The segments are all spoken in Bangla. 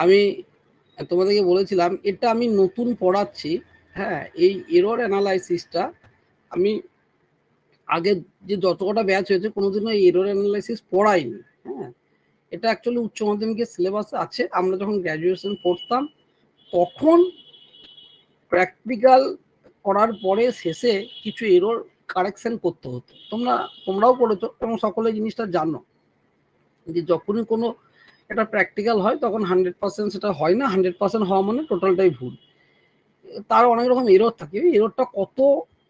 আমি তোমাদেরকে বলেছিলাম এটা আমি নতুন পড়াচ্ছি। হ্যাঁ, এই এরর অ্যানালাইসিসটা আমি আগে যে যত কটা ব্যাচ হয়েছে কোনোদিনও এই এরর অ্যানালাইসিস পড়াইনি। হ্যাঁ, এটা অ্যাকচুয়ালি উচ্চ মাধ্যমিকের সিলেবাসে আছে। আমরা যখন গ্র্যাজুয়েশন পড়তাম তখন প্র্যাকটিক্যাল করার পরে শেষে কিছু এরর কারেকশন করতে হতো। তোমরাও পড়েছো এবং সকলে জিনিসটা জানো যে যখনই কোনো একটা প্র্যাকটিক্যাল হয় তখন 100% সেটা হয় না, 100% হওয়া মানে টোটালটাই ভুল। তার অনেক রকম এরর থাকে। এররটা কত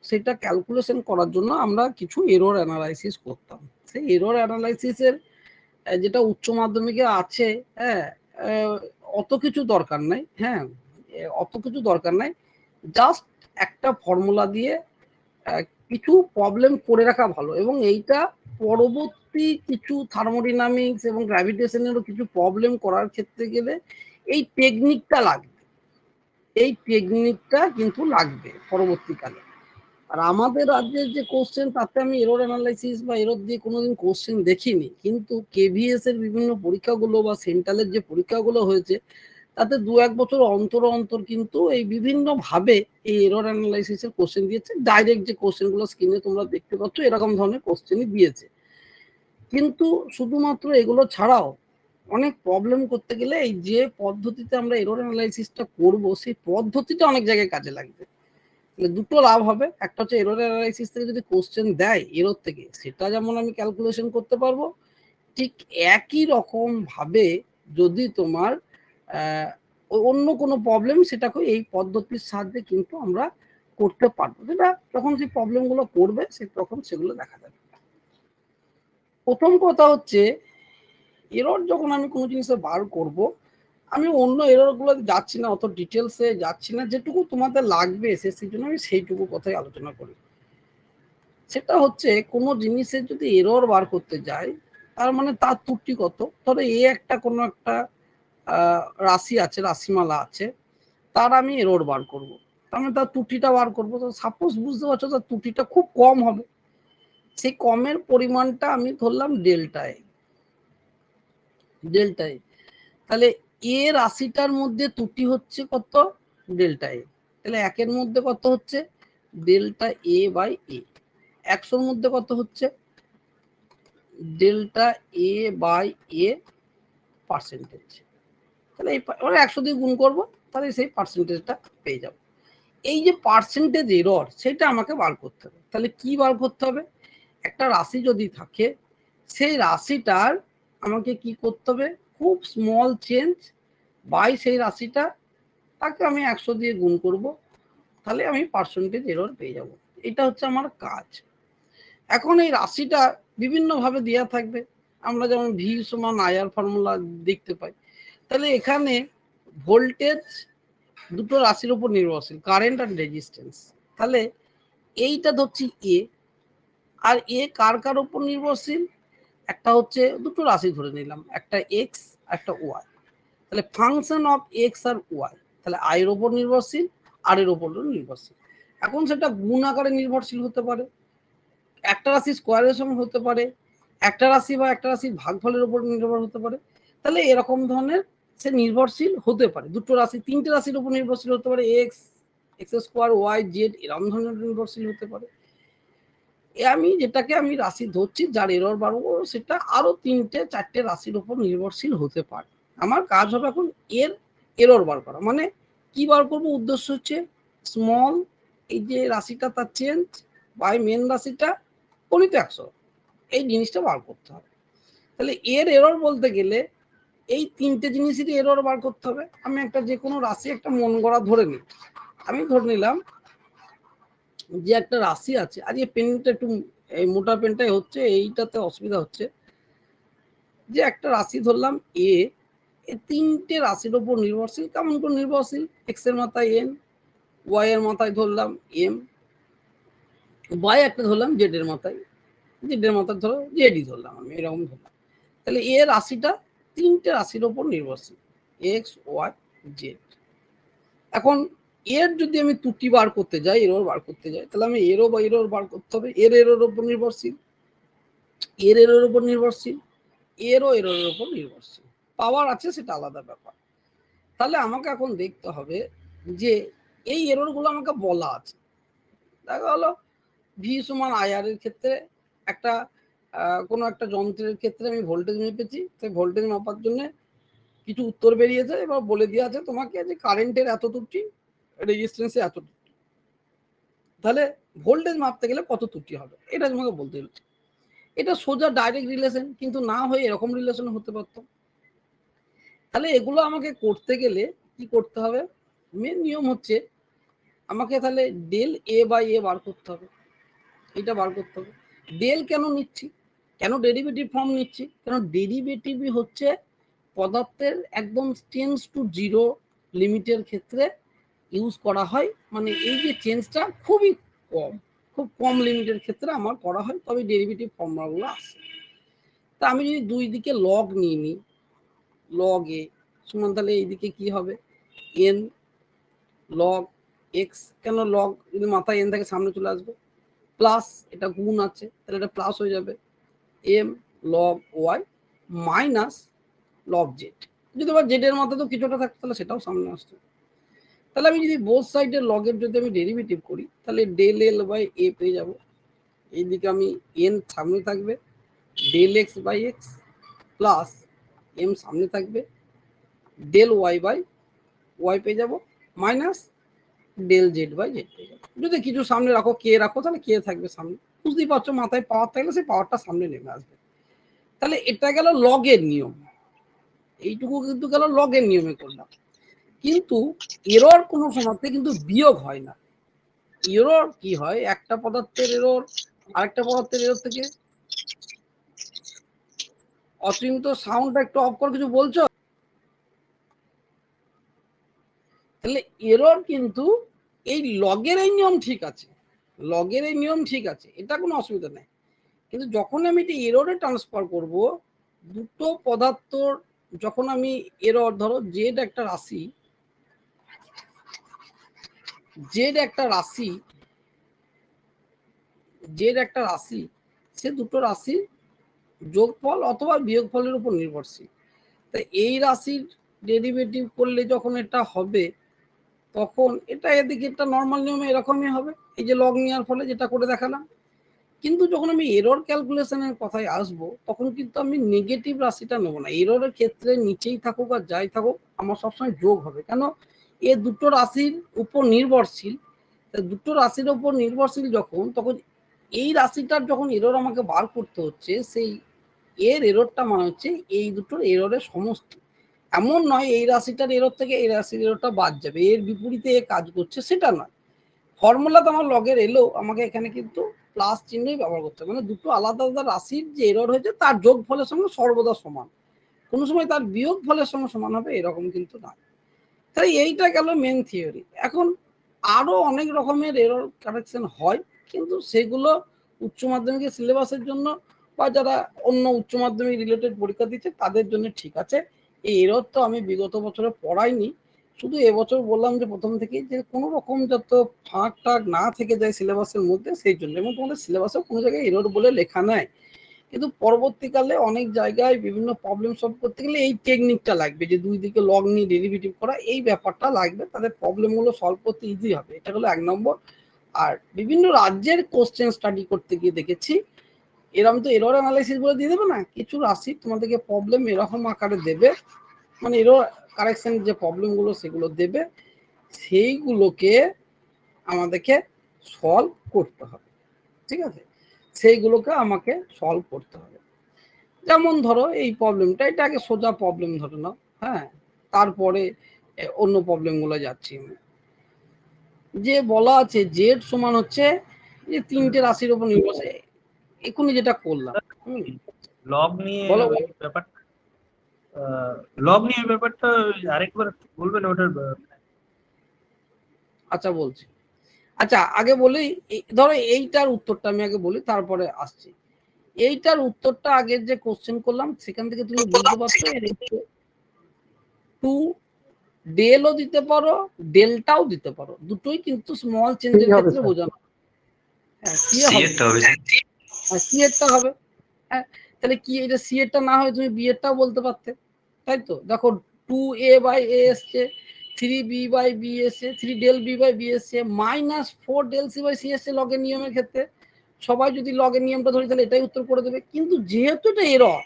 সেটা ক্যালকুলেশন করার জন্য আমরা কিছু এরর অ্যানালাইসিস করতাম। সেই এরর অ্যানালাইসিসের যেটা উচ্চ মাধ্যমিকে আছে, হ্যাঁ, অত কিছু দরকার নাই। হ্যাঁ, অত কিছু দরকার নাই, জাস্ট একটা ফর্মুলা দিয়ে কিছু প্রবলেম করে রাখা ভালো। এবং এইটা পরবর্তী কিছু থার্মোডিনামিক্স এবং গ্র্যাভিটেশনেরও কিছু প্রবলেম করার ক্ষেত্রে গেলে এই টেকনিকটা লাগবে, এই টেকনিকটা কিন্তু লাগবে পরবর্তীকালে। আর আমাদের রাজ্যের যে কোশ্চেন তাতে আমি এরর অ্যানালাইসিস বা এরর দিয়ে কোনোদিন কোশ্চেন দেখিনি, কিন্তু কেভিএস এর বিভিন্ন পরীক্ষাগুলো বা সেন্ট্রালের যে পরীক্ষাগুলো হয়েছে তাতে 2-1 বছর অন্তর অন্তর কিন্তু এই বিভিন্ন ভাবে এই এরর অ্যানালাইসিসের কোশ্চেন দিয়েছে। ডাইরেক্ট যে কোশ্চেনগুলো স্ক্রিনে তোমরা দেখতে পাচ্ছ এরকম ধরনের কোশ্চেনই দিয়েছে। কিন্তু শুধুমাত্র এগুলো ছাড়াও অনেক প্রবলেম করতে গেলে এই যে পদ্ধতিতে আমরা এরর অ্যানালাইসিসটা করব সেই পদ্ধতিটা অনেক জায়গায় কাজে লাগবে। দুটো লাভ হবে, একটা হচ্ছে এরর অ্যানালাইসিস থেকে যদি কোশ্চেন দেয় এরর থেকে সেটা যেমন আমি ক্যালকুলেশন করতে পারবো, ঠিক একই রকম ভাবে যদি তোমার অন্য কোনো প্রবলেম সেটাকে এই পদ্ধতির সাহায্যে কিন্তু আমরা করতে পারবো। যেটা যখন সেই প্রবলেমগুলো করবে সে তখন সেগুলো দেখা যাবে। প্রথম কথা হচ্ছে এরর যখন আমি কোনো জিনিসে বার করব, আমি অন্য এররগুলো যাচ্ছি না, অত ডিটেলসে যাচ্ছি না, যেটুকু তোমাদের লাগবে সেই জন্য আমি সেইটুকু কথাই আলোচনা করি। সেটা হচ্ছে কোনো জিনিসের যদি এরর বার করতে যাই তার মানে তার ত্রুটি কত। ধরো এ একটা কোনো একটা রাশি আছে, রাশিমালা আছে, তার আমি এরর বার করব, তার মানে তার ত্রুটিটা বার করবো। তো সাপোজ বুঝতে পারছো তার ত্রুটিটা খুব কম হবে, সেই কমের পরিমাণটা আমি ধরলাম ডেল্টায়। তাহলে এ রাশিটার মধ্যে ত্রুটি হচ্ছে কত, ডেল্টা এ। তাহলে একের মধ্যে কত হচ্ছে, ডেল্টা এ বাই এ। 100-র মধ্যে কত হচ্ছে, delta A by A percentage. তাহলে এই 100 দিয়ে গুণ করবো, তাহলে সেই পার্সেন্টেজটা পেয়ে যাবো। এই যে পার্সেন্টেজ এরর সেটা আমাকে বার করতে হবে। তাহলে কি বার করতে হবে, একটা রাশি যদি থাকে সেই রাশিটার আমাকে কি করতে হবে, খুব স্মল চেঞ্জ বাই সেই রাশিটা, তাকে আমি 100 দিয়ে গুণ করব, তাহলে আমি পার্সেন্টেজ এরর পেয়ে যাব। এটা হচ্ছে আমার কাজ। এখন এই রাশিটা বিভিন্নভাবে দেওয়া থাকবে, আমরা যেমন ভি সমান আইআর ফর্মুলা দেখতে পাই। তাহলে এখানে ভোল্টেজ দুটো রাশির উপর নির্ভরশীল, কারেন্ট আর রেজিস্ট্যান্স। তাহলে এইটা ধরছি এ, আর এ কার কার উপর নির্ভরশীল, একটা হচ্ছে দুটো রাশি ধরে নিলাম, একটা এক্স একটা ওয়াই। তাহলে ফাংশন অফ এক্স আর ওয়াই, তাহলে আই এর উপর নির্ভরশীল আর এর উপর নির্ভরশীল। এখন সেটা গুণ আকারে নির্ভরশীল হতে পারে, একটা রাশি স্কোয়ারের সঙ্গে হতে পারে, একটা রাশি বা একটা রাশির ভাগফলের উপর নির্ভর হতে পারে। তাহলে এরকম ধরনের সে নির্ভরশীল হতে পারে। দুটো রাশি, তিনটে রাশির উপর নির্ভরশীল হতে পারে, X, X square, Y, Z, এরকম ধরনের নির্ভরশীল হতে পারে। আমি যেটাকে আমি রাশি ধরছি যার এরর বাড়বো সেটা আরো 3-4টে রাশির উপর নির্ভরশীল হতে পারে। আমার কাজ হবে এখন এর এরর বার করা। মানে কি বার করবো, উদ্দেশ্য হচ্ছে স্মল এই যে রাশিটা তার চেঞ্জ বাই মেন রাশিটা গণিত 100, এই জিনিসটা বার করতে হবে। তাহলে এর এরর বলতে গেলে এই 3টে জিনিসেরই এরর বার করতে হবে। আমি একটা যে কোনো রাশি একটা মন গড়া ধরে নিই, আমি ধরে নিলাম যে একটা রাশি আছে। আজ এই পেনটা একটু এই মোটা পেনটাই হচ্ছে, এইটাতে অসুবিধা হচ্ছে। যে একটা রাশি ধরলাম এ, এই 3টে রাশির উপর নির্ভরশীল। কেমন করে নির্ভরশীল, এক্স এর মাথায় এন, ওয়াই এর মাথায় ধরলাম এম, ওয়াই একটা ধরলাম জেড এর মাথায়, জেড এর মাথায় ধরো জেডই ধরলাম, আমি এরকম ধরলাম। তাহলে এ রাশিটা 3টে রাশির উপর নির্ভরশীল, এক্স ওয়াই জেড। এখন এর যদি আমি ত্রুটি বার করতে যাই, এরর বার করতে যাই, তাহলে আমি এরও বা এরর বার করতে হবে। এর এরর উপর নির্ভরশীল, এর এরর উপর নির্ভরশীল, এরও এররের উপর নির্ভরশীল। পাওয়ার আছে সেটা আলাদা ব্যাপার। তাহলে আমাকে এখন দেখতে হবে যে এই এররগুলো আমাকে বলা আছে। দেখা হলো ভি সমান আইআর এর ক্ষেত্রে একটা কোনো একটা যন্ত্রের ক্ষেত্রে আমি ভোল্টেজ মেপেছি, সেই ভোল্টেজ মাপার জন্য কিছু উত্তর বেরিয়েছে, এবার বলে দেওয়া আছে তোমাকে যে কারেন্টের এত ত্রুটি, রেজিস্ট্যান্সে এত ত্রুটি, তাহলে ভোল্টেজ মাপতে গেলে কত ত্রুটি হবে এটা তোমাকে বলতে হচ্ছে। এটা সোজা ডাইরেক্ট রিলেশন, কিন্তু না হয়ে এরকম রিলেশন হতে পারত। তাহলে এগুলো আমাকে করতে গেলে কি করতে হবে, মেন নিয়ম হচ্ছে আমাকে তাহলে ডেল এ বাই এ বার করতে হবে, এটা বার করতে হবে। ডেল কেন নিচ্ছি, কেন ডেরিভেটিভ ফর্ম নিচ্ছি, কেন ডেরিভেটিভই হচ্ছে পদার্থের একদম টেন্স টু জিরো লিমিটের ক্ষেত্রে ইউজ করা হয়, মানে এই যে চেঞ্জটা খুবই কম, খুব কম লিমিটের ক্ষেত্রে আমার করা হয়, তবে ডেরিভেটিভ ফর্মুলাগুলো আসে। তা আমি যদি দুই দিকে লগ নিয়ে নিই, লগ এ সমান তাহলে এইদিকে কি হবে এন লগ এক্স, কেন লগ যদি মাথায় এন থাকে সামনে চলে আসবে, প্লাস এটা গুণ আছে তাহলে এটা প্লাস হয়ে যাবে M log Y minus log Z, যদি আবার জেড এর মাথায় তো কিছুটা থাকতো তাহলে সেটাও সামনে আসতো। তাহলে আমি যদি বোথ সাইডের লগের যদি আমি ডেরিভেটিভ করি তাহলে ডেল এল বাই এ পেয়ে যাবো, এইদিকে আমি এন সামনে থাকবে del X by X plus M সামনে থাকবে ডেল ওয়াই বাই ওয়াই পেয়ে যাবো minus del Z by Z পেয়ে যাবো। যদি কিছু সামনে রাখো কে রাখো তাহলে কে থাকবে সামনে, বুঝতেই পারছো মাথায় পাওয়ার থাকলে সেই পাওয়ারটা সামনে নেমে আসবে। তাহলে এটা গেল লগের নিয়ম, এইটুকু কিন্তু গেল লগের নিয়মে করলাম। কিন্তু এরর কোনো সময়তে কিন্তু বিয়োগ হয় না। এরর কি হয়, একটা পদার্থের এরর আরেকটা পদার্থের এরর থেকে, অসীম তো সাউন্ডটা একটু অফ করে কিছু বলছো, তাহলে এরর কিন্তু এই লগের এই নিয়ম ঠিক আছে, লগের এই নিয়ম ঠিক আছে, এটা কোনো অসুবিধা নেই। কিন্তু যখন আমি এটা এররে ট্রান্সফার করব, দুটো পদার্থর যখন আমি এরর, ধরো জেড একটা রাশি, জেড একটা রাশি, জেড একটা রাশি, সে দুটো রাশির যোগফল অথবা বিয়োগফলের উপর নির্ভরশীল। তাই এই রাশির ডেরিভেটিভ করলে যখন এটা হবে তখন এটা এদিকে একটা নর্মাল নিয়মে এরকমই হবে, এই যে লগ নেওয়ার ফলে যেটা করে দেখালাম। কিন্তু যখন আমি এরর ক্যালকুলেশনের কথায় আসবো তখন কিন্তু আমি নেগেটিভ রাশিটা নেব না, এররের ক্ষেত্রে নিচেই থাকুক আর যাই থাকুক আমার সবসময় যোগ হবে, কেন এ দুটো রাশির উপর নির্ভরশীল। দুটো রাশির উপর নির্ভরশীল যখন, তখন এই রাশিটার যখন এরর আমাকে বার করতে হচ্ছে, সেই এর এররটা মানে হচ্ছে এই দুটোর এররের সমষ্টি। এমন নয় এই রাশিটার এরর থেকে এই রাশির এররটা বাদ যাবে, এর বিপরীতে এ কাজ করছে সেটা নয়। ফর্মুলা তো আমার লগের এলেও আমাকে এখানে কিন্তু প্লাস চিহ্নই ব্যবহার করতে হবে, মানে দুটো আলাদা আলাদা রাশির যে এরর হয়েছে তার যোগ ফলের সঙ্গে সর্বদা সমান, কোনো সময় তার বিয়োগ ফলের সঙ্গে সমান হবে এরকম কিন্তু না। তাই এইটা গেল মেন থিওরি। এখন আরো অনেক রকমের এরর কারেকশন হয়, কিন্তু সেগুলো উচ্চ মাধ্যমিকের সিলেবাসের জন্য বা যারা অন্য উচ্চ মাধ্যমিক রিলেটেড পরীক্ষা দিচ্ছে তাদের জন্য ঠিক আছে। এই এরর তো আমি বিগত বছরে পড়াইনি, শুধু এবছর বললাম যে প্রথম থেকেই যে কোনো রকম যত ফাঁক টাক না থেকে যায় সিলেবাসের মধ্যে সেই জন্য, এবং তোমাদের সিলেবাসে কোনো জায়গায় এরর বলে লেখা নাই, কিন্তু পরবর্তীকালে অনেক জায়গায় বিভিন্ন প্রবলেম সলভ করতে গেলে এই টেকনিকটা লাগবে, যে দুই দিকে লগ নিয়ে ডেরিভেটিভ করা, এই ব্যাপারটা লাগবে, তাদের প্রবলেমগুলো সলভ করতে ইজি হবে, এটা হলো এক নম্বর। আর বিভিন্ন রাজ্যের কোশ্চেন স্টাডি করতে গিয়ে দেখেছি এরকম তো এরর অ্যানালাইসিস বলে দিয়ে দেবে না, কিছু রাশি তোমাদেরকে প্রবলেম এরকম আকারে দেবে, মানে এরর কারেকশন যে প্রবলেমগুলো সেগুলো দেবে, সেইগুলোকে আমাদেরকে সলভ করতে হবে, ঠিক আছে, সেইগুলোকে আমাকে সলভ করতে হবে। যেমন ধরো এই প্রবলেমটা, এটা আগে সোজা প্রবলেম ধরে নাও, হ্যাঁ, তারপরে অন্য প্রবলেমগুলো যাচ্ছি। যে বলা আছে জেড সমান হচ্ছে যে তিনটে রাশির উপর নির্ভরশীল, এখনই যেটা করলাম। লগ নিয়ে বলো ব্যাপারটা, লগ নিয়ে ব্যাপারটা আরেকবার বলবেন ওটার। আচ্ছা বলছি, আচ্ছা আগে বলি, ধরো এইটার উত্তরটা আমি আগে বলি তারপরে আসছি। এইটার উত্তরটা আগের যে কোশ্চেন করলাম সেখান থেকে তুমি বুঝতে পারছো টু ডেলও দিতে পারো ডেল্টাও দিতে পারো, দুটোই কিন্তু স্মল চেঞ্জের ক্ষেত্রে বোঝানো। হ্যাঁ সি এরটা হবে, হ্যাঁ, তাহলে কি এটা সি এরটা না হয় তুমি বি এরটাও বলতে পারতে, তাই তো। দেখো 2a বাই a এসছে, 3b বাই b এসছে, 3 ডেল b বাই b এসছে, minus 4 del c by c এসছে লগের নিয়মের ক্ষেত্রে। সবাই যদি লগের নিয়মটা ধরি তাহলে এটাই উত্তর করে দেবে। কিন্তু যেহেতু এটা এরর,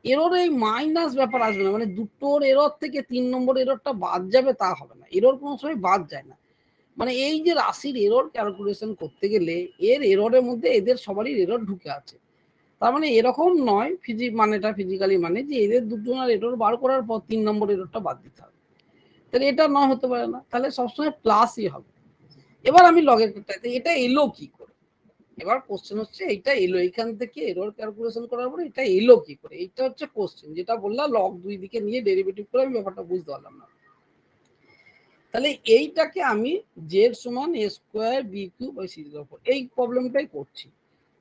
এররে এই মাইনাস ব্যাপার আসবে না, মানে দুটোর এরর থেকে 3 নম্বর এররটা বাদ যাবে তা হবে না। এরর কোনো সময় বাদ যায় না। মানে এই যে রাশির এরর ক্যালকুলেশন করতে গেলে এর এররের মধ্যে এদের সবারই এরর ঢুকে আছে। তার মানে এরকম নয় মানেটা ফিজিক্যালি মানে যে এদের দুজনের এরর বার করার পর 3 নম্বর এররটা বাদ দিতে হবে, তাহলে এটা না হতে পারে না, তাহলে সবসময় প্লাসই হবে। এবার আমি লগের ক্ষেত্রে এটা এলো কি করে, এবার কোশ্চেন হচ্ছে এইটা এলো এইখান থেকে এরর ক্যালকুলেশন করার পরে এটা এলো কি করে, এইটা হচ্ছে কোশ্চেন। যেটা বললাম লগ দুই দিকে নিয়ে ডেরিভেটিভ করে আমি ব্যাপারটা বুঝতে পারলাম না। তাহলে এইটাকে আমি জেড সমান A square B cube by C এর উপর এই প্রবলেমটাই করছি।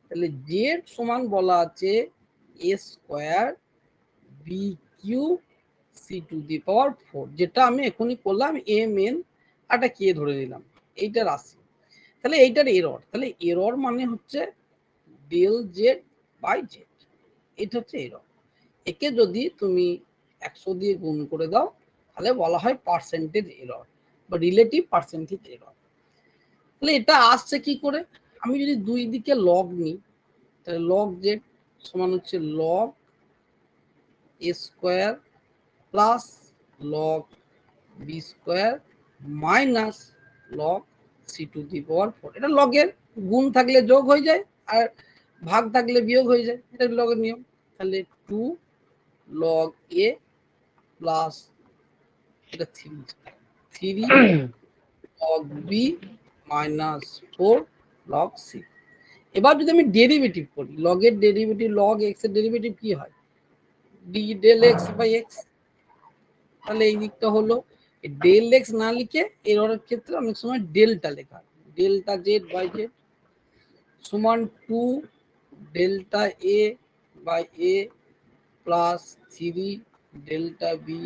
তাহলে জেড সমান বলা আছে A square B cube C to the power 4, যেটা আমি এখনই করলাম এম এন একটা কে ধরে নিলাম, এইটা রাশি। তাহলে এইটার এরর, তাহলে এরর মানে হচ্ছে ডেল জেড বাই জেড, এটা হচ্ছে এরর। একে যদি তুমি 100 দিয়ে গুণ করে দাও তাহলে বলা হয় পার্সেন্টেজ এরর বা রিলেটিভ পার্সেন্টেজ এরর। তাহলে এটা আসছে কি করে, আমি যদি দুই দিকে লগ নিই তাহলে লগ জেড সমান হচ্ছে log A square plus log B square minus log C to the power 4। এটা লগের গুণ থাকলে যোগ হয়ে যায় আর ভাগ থাকলে বিয়োগ হয়ে যায়, এটা লগের নিয়ম। তাহলে 2 লগ এ প্লাস এটা 3 log B minus 4 log C. এবার যদি আমি ডেরিভেটিভ করি, লগের ডেরিভেটিভ লগ এক্স এর ডেরিভেটিভ কি হয়, D del X by X. তাহলে এই দিকটা হলো ডেল এক্স না লিখে এররের ক্ষেত্রে অনেক সময় ডেল্টা লেখা, ডেল্টা জেড বাই জেড সমান 2 delta A by A plus 3 delta B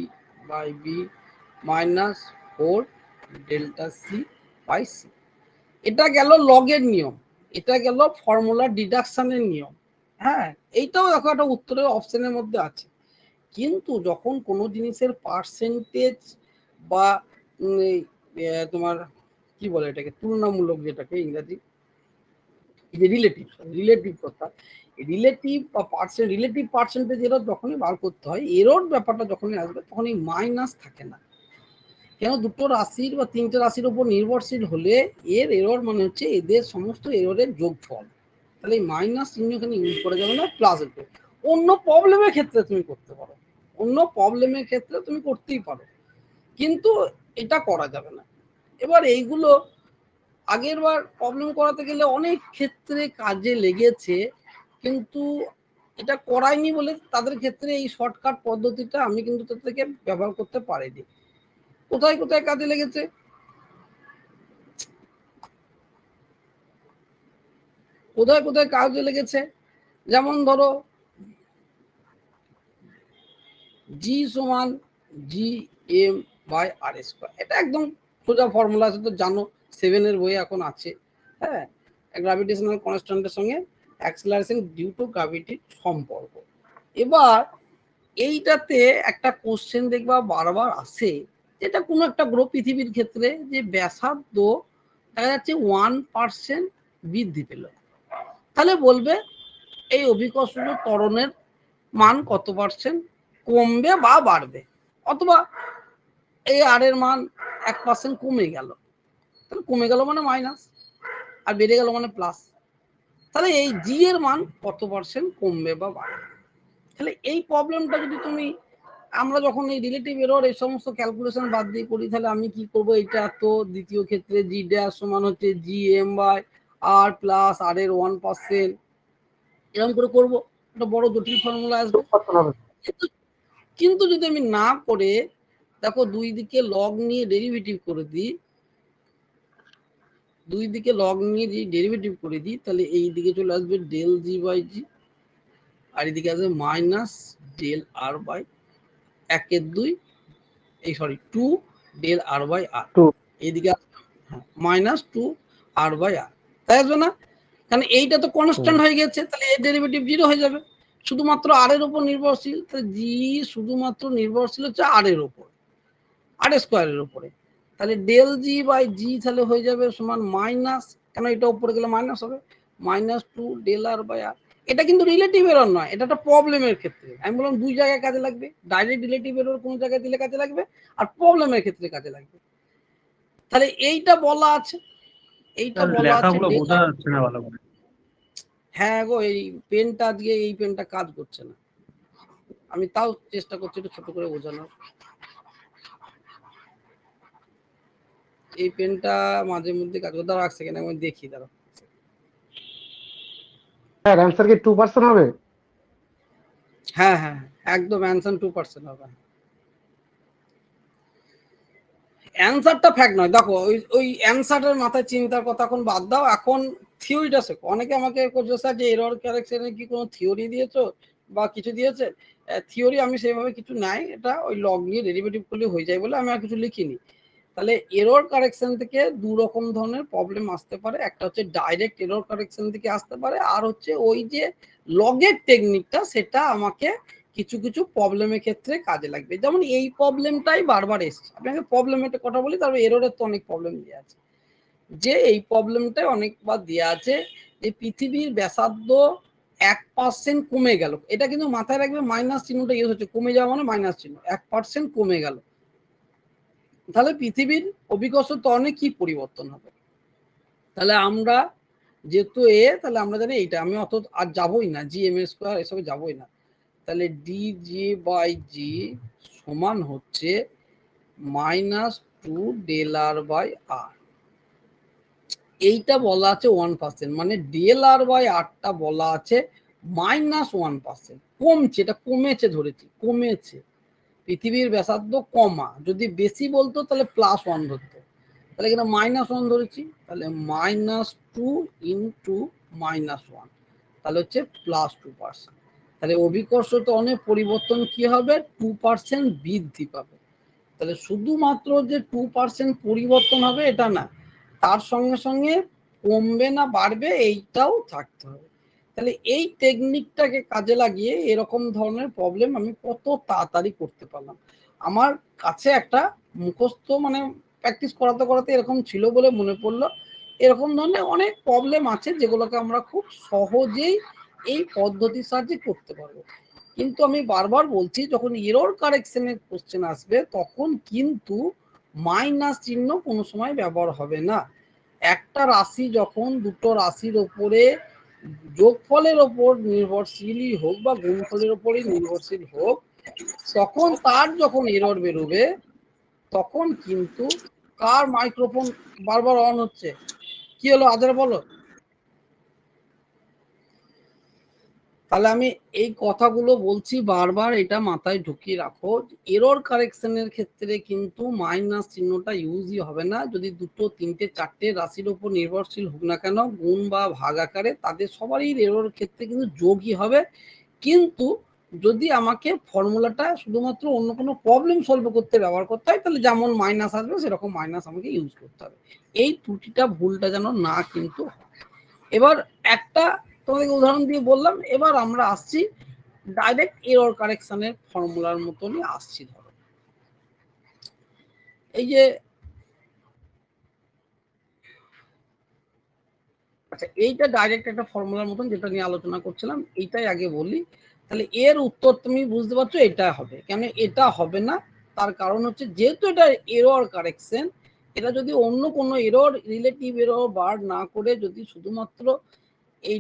by B minus 4 delta C by C. এটা গেল লগের নিয়ম, এটা গেল ফর্মুলা ডিডাকশনের নিয়ম। হ্যাঁ, এইটাও দেখো একটা উত্তরের অপশনের মধ্যে আছে। কিন্তু যখন কোনো জিনিসের পার্সেন্টেজ বা তোমার কি বলে এটাকে তুলনামূলক, যেটাকে ইংরাজি রিলেটিভ কথা, রিলেটিভ বা রিলেটিভ পার্সেন্টেজ এরর যখনই বার করতে হয়, এরর ব্যাপারটা যখনই আসবে তখন এই মাইনাস থাকে না। কেন, দুটো রাশির বা তিনটে রাশির উপর নির্ভরশীল হলে এর এরর মানে হচ্ছে এদের সমস্ত এররের যোগফল। তাহলে এই মাইনাস চিহ্ন এখানে ইউজ করা যাবে না, প্লাস এর অন্য প্রবলেমের ক্ষেত্রে তুমি করতে পারো, অন্য প্রবলেমের ক্ষেত্রে তুমি করতেই পারো, কিন্তু এটা করা যাবে না। এবার এইগুলো আগের বার প্রবলেম করাতে গেলে অনেক ক্ষেত্রে কাজে লেগেছে, কিন্তু এটা করায়নি বলে তাদের ক্ষেত্রে এই শর্টকাট পদ্ধতিটা আমি কিন্তু তার থেকে ব্যবহার করতে পারিনি। কোথায় কোথায় কাজে লেগেছে, কোথায় কোথায় কাজে লেগেছে, যেমন ধরো জি সমান G M by R square, এটা একদম সোজা ফর্মুলা, তো জানো 7 এর বই এখন আছে। হ্যাঁ, গ্র্যাভিটেশনাল কনস্ট্যান্টের সঙ্গে অ্যাক্সেলারেশন ডিউ টু গ্র্যাভিটির সম্পর্ক। এবার এইটাতে একটা কোশ্চেন দেখবা বারবার আসে, যেটা কোনো একটা গ্রহ পৃথিবীর ক্ষেত্রে যে ব্যাসার্ধ দেখা যাচ্ছে 1% বৃদ্ধি পেল, তাহলে বলবে এই অভিকর্ষজ ত্বরণের মান কত পার্সেন্ট কমবে বা বাড়বে, অথবা এই আর এর মান 1% কমে গেল, তাহলে কমে গেল মানে মাইনাস আর বেড়ে গেল মানে প্লাস, তাহলে এই জি এর মান কত পার্সেন্ট কমবে বা বাড়বে। তাহলে এই প্রবলেমটা যদি তুমি, আমরা যখন এই রিলেটিভ এরর এই সমস্ত ক্যালকুলেশন বাদ দিয়ে করি, তাহলে আমি কি করব, এটা তো দ্বিতীয় ক্ষেত্রে জি ড্যাশ সমান হচ্ছে G M by R plus R এর 1%, এরকম করে করব, একটা বড় জটিল ফর্মুলা আসবে। কিন্তু যদি আমি না করে দেখো দুই দিকে লগ নিয়ে ডেরিভেটিভ করে দিই, দুই দিকে লগ নিয়ে যদি ডেরিভেটিভ করে দিই তাহলে এই দিকে চলে আসবে ডেল জি বাই জি, আর এদিকে আসবে মাইনাস ডেল আর বাই 1/2 এই সরি 2 ডেল আর বাই আর, এইদিকে মাইনাস 2 আর বাই আর, তাই আসবে না, কারণ এইটা তো কনস্ট্যান্ট হয়ে গেছে, তাহলে এর ডেরিভেটিভ 0 হয়ে যাবে, শুধুমাত্র আর এর উপর নির্ভরশীল, তাহলে জি শুধুমাত্র নির্ভরশীল হচ্ছে আর এর উপর, আর স্কোয়ারের উপরে, তাহলে ডেল জি বাই জি তাহলে হয়ে যাবে সমান মাইনাস, কেন এটা উপরে গেলে মাইনাস হবে, -2 ডেল আর বাই আর। এটা কিন্তু রিলেটিভ এরর নয়, এটা একটা প্রবলেমের ক্ষেত্রে আমি বললাম দুই জায়গায় কাজে লাগবে, ডাইরেক্ট রিলেটিভ এরর কোন জায়গায় দিলে কাজে লাগবে আর প্রবলেমের ক্ষেত্রে কাজে লাগবে। তাহলে এইটা বলা আছে, এইটা বলা আছে। লেখাগুলো বোঝা যাচ্ছে না ভালো করে। হ্যাঁ গো, এই পেনটা আজকে এই পেনটা কাজ করছে না, আমি তাও চেষ্টা করছি একটু ছোট করে বোঝানোর। এই পেনটা মাঝে মধ্যে কাজ করতে রাখছে কেন আমি দেখি, দাঁড়া। স্যার অ্যান্সার কি 2% হবে? হ্যাঁ হ্যাঁ একদম অ্যান্সার 2% হবে। অ্যান্সারটা ফ্যাক্ট নয়, দেখো ওই অ্যান্সারের মাথায় চিন্তার কথা এখন বাদ দাও, এখন থিওরিটা শেখো। অনেকে আমাকে করছে স্যার যে এরর কারেকশনের কি কোনো থিওরি দিয়েছো বা কিছু দিয়েছে? থিওরি আমি সেভাবে কিছু নাই, এটা ওই লগ নিয়ে ডেরিভেটিভ করলে হয়ে যায় বলে আমি আর কিছু লিখিনি। তাহলে এরর কারেকশন থেকে দু রকম ধরনের প্রবলেম আসতে পারে, একটা হচ্ছে ডাইরেক্ট এরর কারেকশন থেকে আসতে পারে, আর হচ্ছে ওই যে লগের টেকনিকটা সেটা আমাকে কিছু কিছু প্রবলেমের ক্ষেত্রে কাজে লাগবে। যেমন এই প্রবলেমটাই বারবার এসছে, আপনাকে প্রবলেমের কথা বলি, তারপর এররের তো অনেক প্রবলেম দেওয়া আছে। যে এই প্রবলেমটাই অনেকবার দেওয়া আছে যে পৃথিবীর ব্যাসার্ধ 1% কমে গেল, এটা কিন্তু মাথায় রাখবে, মাইনাস চিহ্নটা ইউজ হচ্ছে, কমে যাওয়া মানে মাইনাস চিহ্ন, 1% কমে গেল, তাহলে পৃথিবীর অভিকর্ষ ত্বরণে কি পরিবর্তন হবে? তাহলে আমরা যেহেতু তাহলে আমরা জানি এইটা, আমি অত আর যাবোই না, জি এম স্কোয়ার এসবে যাবোই না। তাহলে ডি জি বাই জি সমান হচ্ছে -2 ডেল আর বাই আর। এইটা বলা আছে 1%, মানে ডেল আর বাই আরটা বলা আছে -1%, কমছে, এটা কমেছে ধরেছি, কমেছে। পৃথিবীর ব্যাসার্ধ কমা, যদি বেশি বলতো তাহলে +1 ধরতো, তাহলে এখানে -1 ধরেছি, তাহলে -2 ইন্টু -1, তাহলে হচ্ছে +2%। তাহলে অভিকর্ষ ত্বরণের পরিবর্তন কি হবে? 2% বৃদ্ধি পাবে। তাহলে শুধুমাত্র যে 2% পরিবর্তন হবে এটা না, তার সঙ্গে সঙ্গে কমবে না বাড়বে এইটাও থাকতে হবে। তাহলে এই টেকনিকটাকে কাজে লাগিয়ে এরকম ধরনের প্রবলেম আমি কত তাড়াতাড়ি করতে পারলাম। আমার কাছে একটা মুখস্থ মানে প্র্যাকটিস করাতে করাতে এরকম ছিল বলে মনে পড়লো, এরকম ধরনের অনেক প্রবলেম আছে যেগুলোকে আমরা খুব সহজেই এই পদ্ধতির সাহায্যে করতে পারবো। কিন্তু আমি বারবার বলছি, যখন এরর কারেকশনের কোশ্চেন আসবে তখন কিন্তু মাইনাস চিহ্ন কোনো সময় ব্যবহার হবে না। একটা রাশি যখন দুটো রাশির ওপরে যোগফলের ওপর নির্ভরশীলই হোক বা গুণফলের ওপরই নির্ভরশীল হোক, তখন তার যখন এরর বেরোবে তখন কিন্তু, কার মাইক্রোফোন বারবার অন হচ্ছে? কি হলো আদার বলো? তাহলে আমি এই কথাগুলো বলছি বারবার, এটা মাথায় ঢুকিয়ে রাখো, এরর কারেকশনের ক্ষেত্রে কিন্তু মাইনাস চিহ্নটা ইউজই হবে না, যদি দুটো তিনটে চারটে রাশির উপর নির্ভরশীল হোক না কেন, গুণ বা ভাগ আকারে, তাদের সবারই এরর ক্ষেত্রে কিন্তু যোগই হবে। কিন্তু যদি আমাকে ফর্মুলাটা শুধুমাত্র অন্য কোনো প্রবলেম সলভ করতে ব্যবহার করতে হয়, তাহলে যেমন মাইনাস আসবে সেরকম মাইনাস আমাকে ইউজ করতে হবে। এই ত্রুটিটা ভুলটা যেন না কিন্তু। এবার একটা তোমাদেরকে উদাহরণ দিয়ে বললাম, এবার আমরা আসছি ডাইরেক্ট এরর কারেকশনের ফর্মুলার মতনই আসছি। ধরো এই যে, আচ্ছা এইটা ডাইরেক্ট একটা ফর্মুলার মতন যেটা নিয়ে আলোচনা করছিলাম, এইটাই আগে বলি। তাহলে এর উত্তর তুমি বুঝতে পারছো এটা হবে কেন, এটা হবে না, তার কারণ হচ্ছে যেহেতু এটা এরর কারেকশন, এটা যদি অন্য কোনো এরর, রিলেটিভ এরর বার না করে যদি শুধুমাত্র এই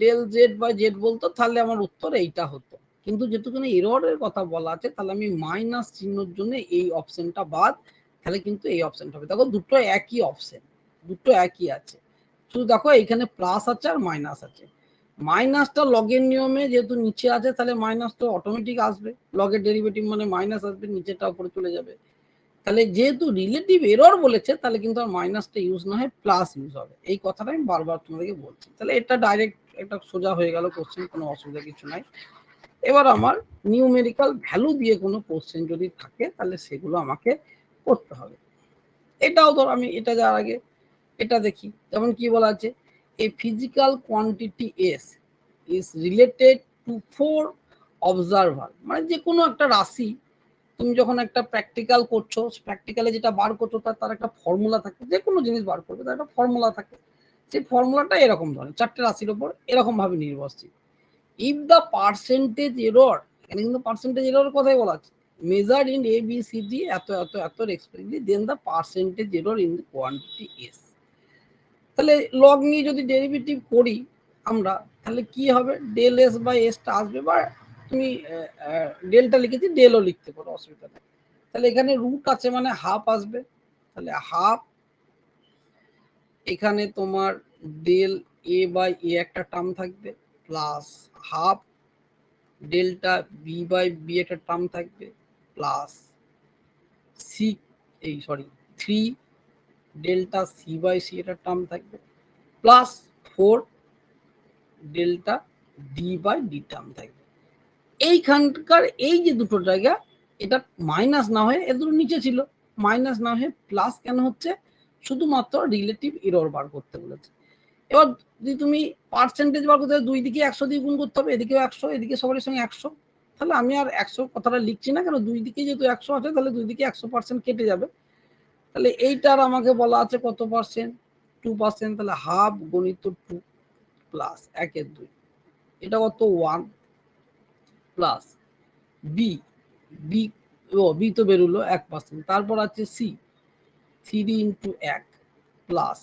ডেল জেড বা জেড বলতো তাহলে আমার উত্তর এইটা হতো। কিন্তু যেহেতু কোনো এররের কথা বলা আছে তাহলে আমি মাইনাস চিহ্নের জন্য এই অপশনটা বাদ, তাহলে কিন্তু এই অপশনটা হবে। দেখো দুটো একই অপশন, দুটো একই আছে, শুধু দেখো এখানে প্লাস আছে আর মাইনাস আছে। মাইনাসটা লগের নিয়মে যেহেতু নিচে আছে তাহলে মাইনাস তো অটোমেটিক আসবে, লগের ডেরিভেটিভ মানে মাইনাস আসবে, নিচেটা উপরে চলে যাবে। তাহলে যেহেতু রিলেটিভ এরর বলেছে তাহলে কিন্তু আর মাইনাসটা ইউজ না হয় প্লাস ইউজ হবে, এই কথাটা আমি বারবার তোমাদেরকে বলছি। তাহলে এটা ডাইরেক্ট একটা সোজা হয়ে গেল কোশ্চেন, কোনো অসুবিধা কিছু নাই। এবার আমার নিউমেরিক্যাল ভ্যালু দিয়ে কোনো কোশ্চেন যদি থাকে তাহলে সেগুলো আমাকে করতে হবে। এটাও ধর আমি এটা যাওয়ার আগে এটা দেখি, যেমন কি বলা আছে, a physical quantity S is related to 4 observer, মানে যে কোনো একটা রাশি, তো তুমি যখন একটা প্র্যাকটিক্যাল করছো, প্র্যাকটিক্যালে যেটা বার করছো তার একটা ফর্মুলা থাকে, যে কোনো জিনিস বার করবে তার একটা ফর্মুলা থাকে, সেই ফর্মুলাটা এরকম ধরনের 4টে রাশির উপর এরকম ভাবে নির্ভরশীল। ইফ দ্য পার্সেন্টেজ এরর, এখানে কিন্তু পার্সেন্টেজ এরর কথাই বলা আছে, measured in A B C D এত এত এত respectively, then the percentage error in the quantity S. তাহলে লগ নিয়ে যদি ডেরিভেটিভ করি আমরা, তাহলে কি হবে, ডেল এস বাই এসটা আসবে, বা তুমি ডেলটা লিখেছি ডেলও লিখতে পারো, অসুবিধা নেই। তাহলে এখানে রুট আছে মানে হাফ আসবে, তাহলে হাফ, এখানে তোমার ডেল এ বাই এ একটা টার্ম থাকবে, plus half delta B by B একটা টার্ম থাকবে, প্লাস সি এই sorry 3 delta C by C একটা টার্ম থাকবে, plus 4 delta D by D term থাকবে। এইখানকার এই যে দুটো জায়গা, এটা মাইনাস না হয়ে, এর দুটো নিচে ছিল, মাইনাস না হয়ে প্লাস কেন হচ্ছে, শুধুমাত্র রিলেটিভ এরর বার করতে বলেছে। এবার যদি তুমি পার্সেন্টেজ বার করতে, দুই দিকে 100 দিয়ে গুণ করতে হবে, এদিকেও 100, এদিকে সবার সঙ্গে 100, তাহলে আমি আর 100 কথাটা লিখছি না, কেন দুই দিকে যেহেতু 100 আছে, তাহলে দুই দিকে 100% কেটে যাবে। তাহলে এইটার আমাকে বলা আছে কত পার্সেন্ট, 2%, তাহলে হাফ গণিত 2 প্লাস 1/2, এটা কত 1, প্লাস বি, বি ও বি তো বেরোলো 1%, তারপর আছে সি 3 ইন্টু 1 প্লাস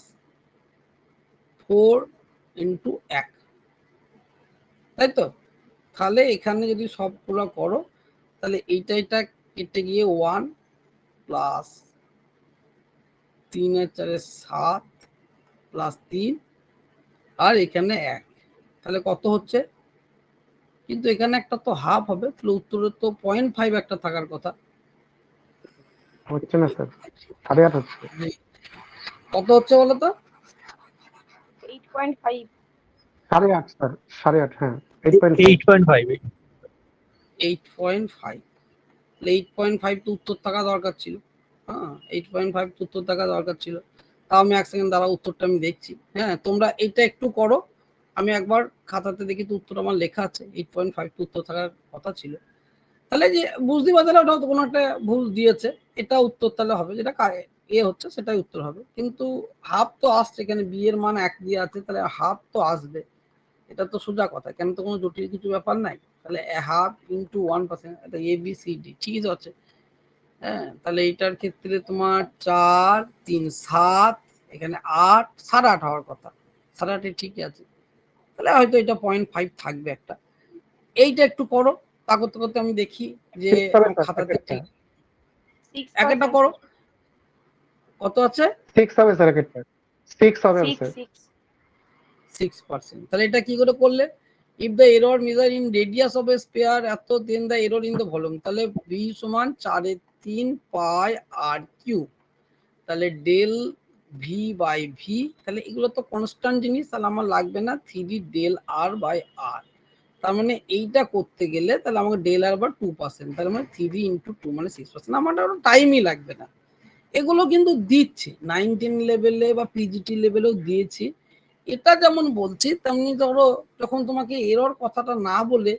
4 ইন্টু 1, তাই তো। তাহলে এখানে যদি সবগুলো করো, তাহলে এইটা কেটে গিয়ে 1 প্লাস 3 আর 4 7 প্লাস 3 আর এখানে 1, তাহলে কত হচ্ছে, কিন্তু এখানে একটা তো হাফ হবে, তাহলে উত্তরে তো 0.5 একটা থাকার কথা, হচ্ছে না স্যার, 8.5 হচ্ছে। কত হচ্ছে বলো তো, 8.5 8.5 স্যার, 8.5, হ্যাঁ 8.5। 8.5 8.5, 8.5 তো উত্তর থাকা দরকার ছিল, হ্যাঁ 8.5 তো উত্তর থাকা দরকার ছিল। তাও আমি 1 সেকেন্ড দ্বারা উত্তরটা আমি দেখছি, হ্যাঁ তোমরা এটা একটু করো, আমি একবার খাতাতে দেখি তো উত্তর আমার লেখা আছে, 8.5 তো উত্তর থাকার কথা ছিল। তাহলে যে বুঝতে পারছে না, ওটাও তো কোনো একটা ভুল দিয়েছে, এটা উত্তর তাহলে হবে, যেটা এ হচ্ছে সেটাই উত্তর হবে, কিন্তু হাফ তো আসছে, এখানে বি এর মান 1 দিয়ে আছে, তাহলে হাফ তো আসবে, এটা তো সোজা কথা, কেন তো কোনো জটিল কিছু ব্যাপার নাই। তাহলে হাফ ইন্টু 1%, এটা এ বি সি ডি ঠিক আছে, হ্যাঁ তাহলে এইটার ক্ষেত্রে তোমার 4 3 7, এখানে 8, 8.5 হওয়ার কথা, 8.5 ঠিকই আছে, তাহলে হয়তো এটা 0.5 থাকবে একটা। এইটা একটু করো, তা করতে করতে আমি দেখি যে 6 হবে আমার স্যার, খাতাতে ঠিক 6 একটা করো, কত আছে 6 হবে স্যার, 6 হবে 6 স্যার। 6 6%, তাহলে এটা কি করে করলে, if the error measure in radius of a sphere এত, then the error in the volume, তাহলে v সমান 4/3 পাই আর কিউব, তাহলে ডেল ভি বাই ভি, তাহলে এগুলো তো কনস্ট্যান্ট জিনিস, তাহলে আমার লাগবে না 3 ডেল আর বাই আর, তার মানে এইটা করতে গেলে তাহলে আমাকে ডেল আর বার 2%, তার মানে 3 ইন্টু 2 মানে 6%, আমার টাইমই লাগবে না। এগুলো কিন্তু দিচ্ছে 9-10 লেভেলে বা পিজিটি লেভেলেও দিয়েছি, এটা যেমন বলছি তেমনি ধরো যখন তোমাকে এরর কথাটা না বলে,